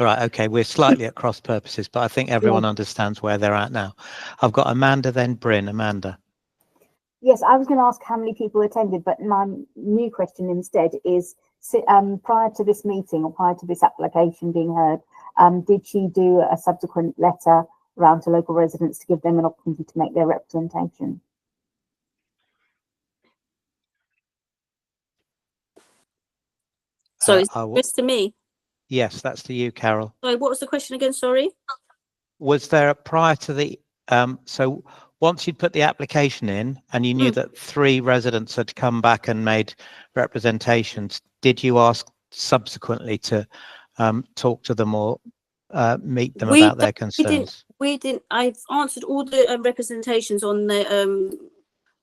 All right, okay. We're slightly at cross purposes, but I think everyone understands where they're at now. I've got Amanda, then Bryn. Amanda. Yes, I was going to ask how many people attended, but my new question instead is, prior to this meeting or prior to this application being heard, did she do a subsequent letter around to local residents to give them an opportunity to make their representation? So is this to me? Yes, that's to you, Carol. Sorry, what was the question again? Sorry. Was there prior to the so once you'd put the application in and you knew that 3 residents had come back and made representations, did you ask subsequently to talk to them or meet them We about their don't- we didn't- concerns? We didn't. I've answered all the representations on the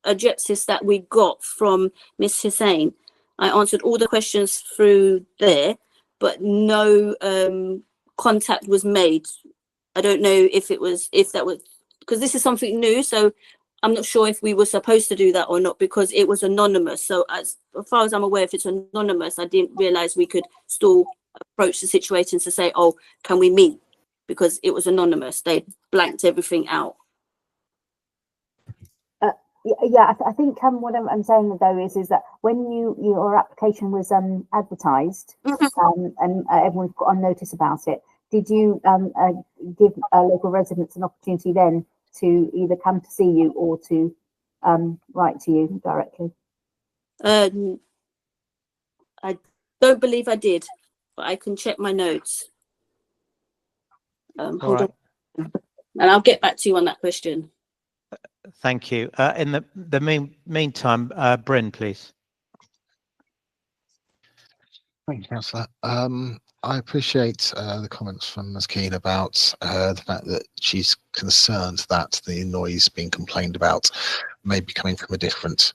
objectives that we got from Ms. Hussain. I answered all the questions through there, but no contact was made. I don't know if that was, because this is something new, so I'm not sure if we were supposed to do that or not, because it was anonymous. So as far as I'm aware, if it's anonymous, I didn't realize we could still approach the situation to say, oh, can we meet? Because it was anonymous. They blanked everything out. Yeah, I think what I'm saying though is that when your application was advertised and everyone's put on notice about it, did you give local residents an opportunity then to either come to see you or to write to you directly? I don't believe I did, but I can check my notes. Hold on, and I'll get back to you on that question. Thank you. In the meantime, Bryn, please. Thank you, Councillor. I appreciate the comments from Ms. Keane about the fact that she's concerned that the noise being complained about may be coming from a different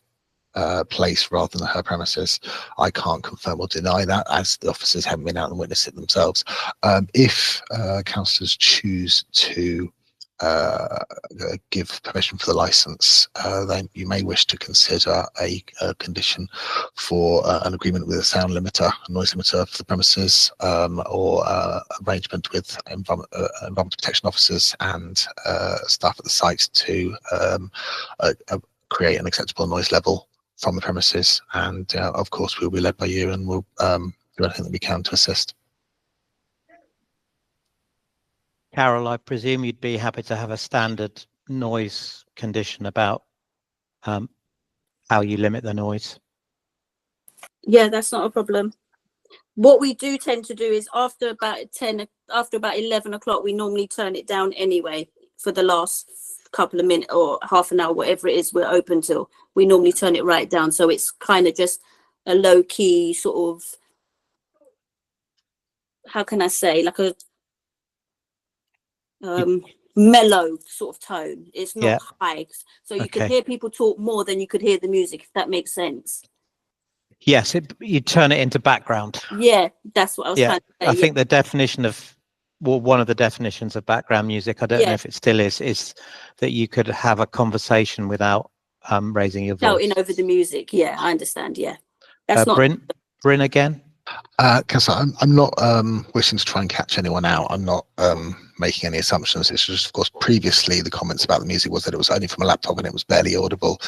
place rather than her premises. I can't confirm or deny that, as the officers haven't been out and witnessed it themselves. If councillors choose to give permission for the license, then you may wish to consider a condition for an agreement with a sound limiter, a noise limiter for the premises, or arrangement with environmental protection officers and staff at the site to create an acceptable noise level from the premises. And of course, we'll be led by you, and we'll do anything that we can to assist. Carol, I presume you'd be happy to have a standard noise condition about how you limit the noise. Yeah, that's not a problem. What we do tend to do is after about 11 o'clock, we normally turn it down anyway for the last couple of minutes or half an hour, whatever it is we're open till. We normally turn it right down. So it's kind of just a low key sort of, how can I say, like a mellow sort of tone. It's not high, so you can hear people talk more than you could hear the music, if that makes sense. Yes, you turn it into background. Yeah, that's what I was trying to say. I think the definition of, well, one of the definitions of background music, I don't know if it still is that you could have a conversation without raising your voice. Shouting over the music. Yeah, I understand. Yeah, that's not. Bryn again. Councillor, I'm not wishing to try and catch anyone out. I'm not making any assumptions. It's just, of course, previously the comments about the music was that it was only from a laptop and it was barely audible.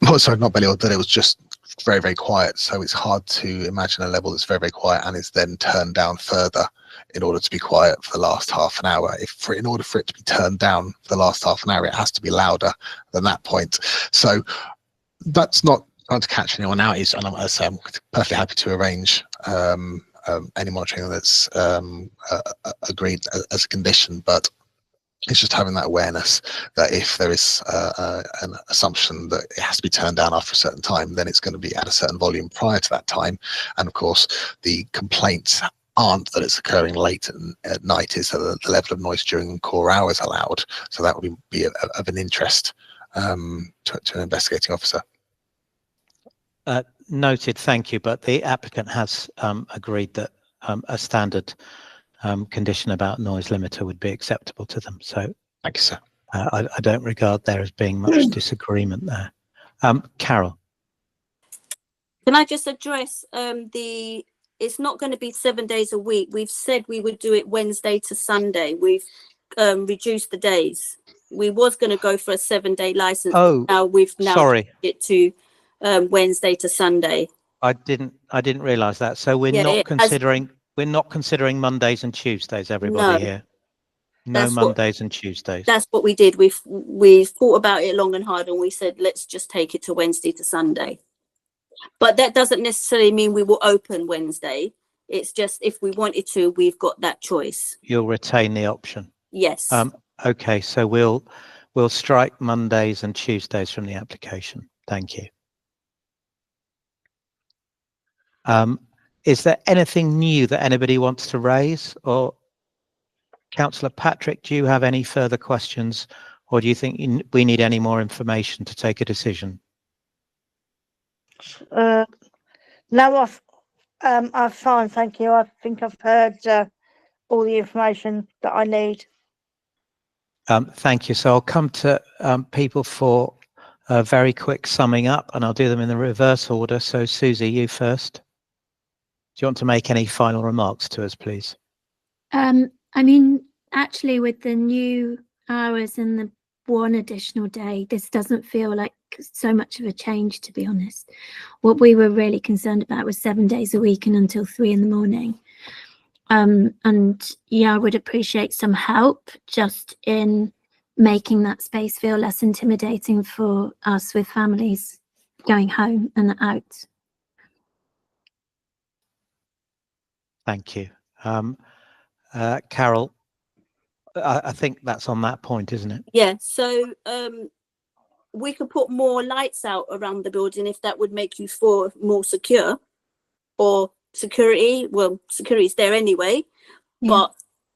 Oh, sorry, not barely audible, that it was just very, very quiet. So it's hard to imagine a level that's very, very quiet and is then turned down further in order to be quiet for the last half an hour. In order for it to be turned down for the last half an hour, it has to be louder than that point. So that's not trying to catch anyone out. And I'm perfectly happy to arrange any monitoring that's agreed as a condition, but it's just having that awareness that if there is an assumption that it has to be turned down after a certain time, then it's going to be at a certain volume prior to that time. And of course, the complaints aren't that it's occurring late at night, is that the level of noise during core hours allowed. So that would be of an interest to an investigating officer. Noted, thank you. But the applicant has agreed that a standard condition about noise limiter would be acceptable to them. So thank you, sir. I don't regard there as being much disagreement there. Carol. Can I just address it's not going to be 7 days a week. We've said we would do it Wednesday to Sunday. We've reduced the days. We was going to go for a 7-day license. Oh, now we've sorry. It to Wednesday to Sunday. I didn't realise that. So we're not considering Mondays and Tuesdays. Everybody here. No Mondays and Tuesdays. That's what we did. We thought about it long and hard, and we said let's just take it to Wednesday to Sunday. But that doesn't necessarily mean we will open Wednesday. It's just if we wanted to, we've got that choice. You'll retain the option. Yes. Okay, so we'll strike Mondays and Tuesdays from the application. Thank you. Is there anything new that anybody wants to raise, or Councillor Patrick, do you have any further questions, or do you think we need any more information to take a decision? No, I'm fine, thank you. I think I've heard all the information that I need. Thank you. So I'll come to people for a very quick summing up, and I'll do them in the reverse order. So Susie, you first. Do you want to make any final remarks to us, please? I mean, actually, with the new hours and the one additional day, this doesn't feel like so much of a change, to be honest. What we were really concerned about was 7 days a week and until 3 in the morning. And yeah, I would appreciate some help just in making that space feel less intimidating for us with families going home and out. Thank you. Carol, I think that's on that point, isn't it? Yeah, so we could put more lights out around the building if that would make you feel more secure, or security. Well, security is there anyway, yeah.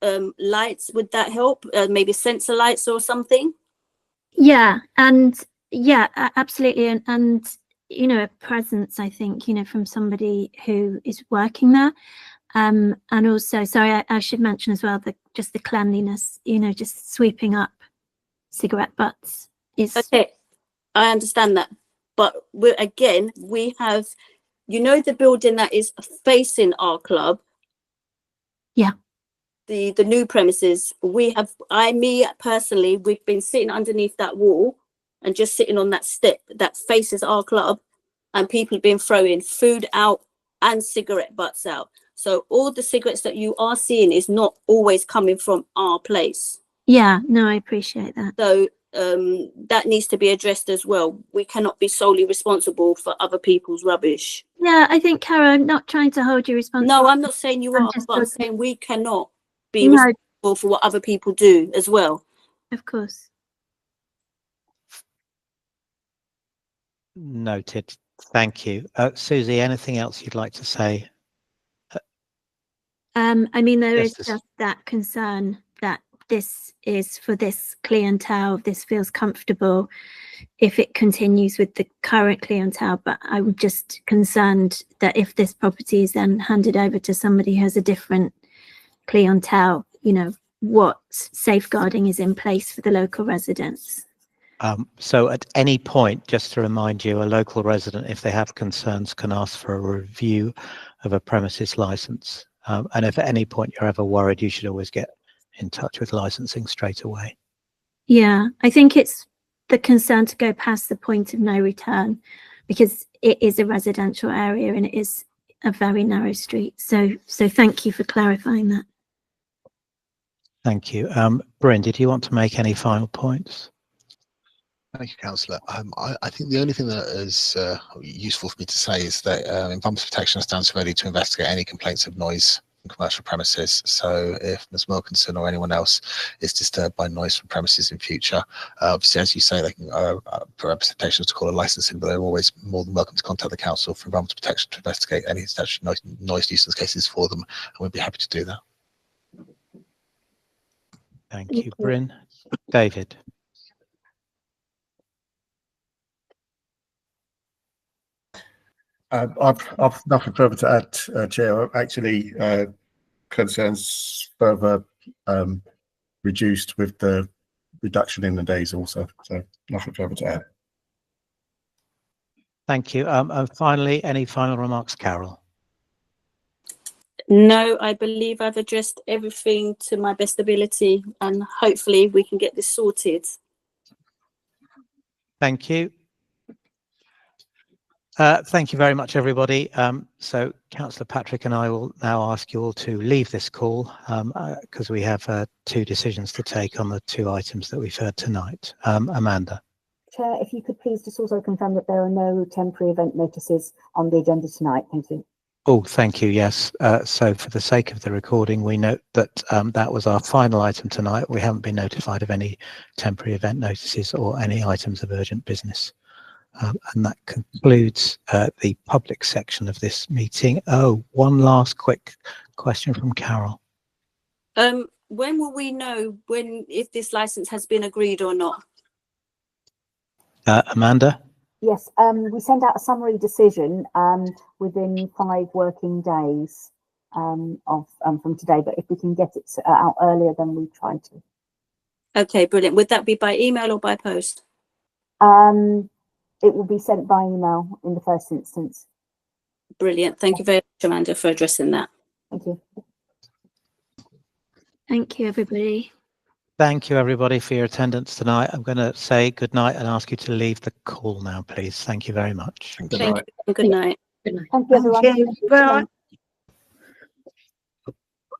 But lights, would that help? Maybe sensor lights or something? Yeah, and yeah, absolutely. And you know, a presence, I think, you know, from somebody who is working there. And also, sorry, I should mention as well just the cleanliness, you know, just sweeping up cigarette butts is okay. I understand that, but we have, you know, the building that is facing our club. Yeah. The new premises. Me personally, we've been sitting underneath that wall and just sitting on that step that faces our club, and people have been throwing food out and cigarette butts out. So all the cigarettes that you are seeing is not always coming from our place. Yeah, no, I appreciate that. So that needs to be addressed as well. We cannot be solely responsible for other people's rubbish. Yeah, I think, Cara, I'm not trying to hold you responsible. No, I'm not saying you are, but I'm saying we cannot be responsible for what other people do as well. Of course. Noted. Thank you. Susie, anything else you'd like to say? I mean, there is just that concern that this is for this clientele, this feels comfortable if it continues with the current clientele, but I'm just concerned that if this property is then handed over to somebody who has a different clientele, you know, what safeguarding is in place for the local residents. So at any point, just to remind you, a local resident, if they have concerns, can ask for a review of a premises license. And if at any point you're ever worried, you should always get in touch with licensing straight away. Yeah, I think it's the concern to go past the point of no return, because it is a residential area and it is a very narrow street. So thank you for clarifying that. Thank you. Bryn, did you want to make any final points? Thank you, Councillor. I think the only thing that is useful for me to say is that Environmental Protection stands ready to investigate any complaints of noise from commercial premises. So if Ms Wilkinson or anyone else is disturbed by noise from premises in future, obviously, as you say, they can put representations to call a licensing, but they're always more than welcome to contact the Council for Environmental Protection to investigate any statutory noise nuisance cases for them, and we'd be happy to do that. Thank you, Bryn. David. I've nothing further to add, Chair. Actually, concerns further reduced with the reduction in the days also. So nothing further to add. Thank you. And finally, any final remarks, Carol? No, I believe I've addressed everything to my best ability, and hopefully we can get this sorted. Thank you. Thank you very much, everybody. So Councillor Patrick and I will now ask you all to leave this call because we have 2 decisions to take on the 2 items that we've heard tonight. Amanda. Chair, if you could please just also confirm that there are no temporary event notices on the agenda tonight. Thank you. Oh, thank you. Yes. So for the sake of the recording, we note that that was our final item tonight. We haven't been notified of any temporary event notices or any items of urgent business. And that concludes the public section of this meeting. Oh, one last quick question from Carol. when will we know if this license has been agreed or not? Amanda? Yes, we send out a summary decision within 5 working days from today, but if we can get it out earlier, then we try to. Okay, brilliant. Would that be by email or by post? It will be sent by email in the first instance. Brilliant. Thank you very much, Amanda, for addressing that. Thank you. Thank you, everybody. Thank you, everybody, for your attendance tonight. I'm going to say good night and ask you to leave the call now, please. Thank you very much. Thank you. Good night. Good night. Thank you, everyone. Thank you. Bye.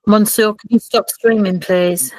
Monsieur, can you stop streaming, please?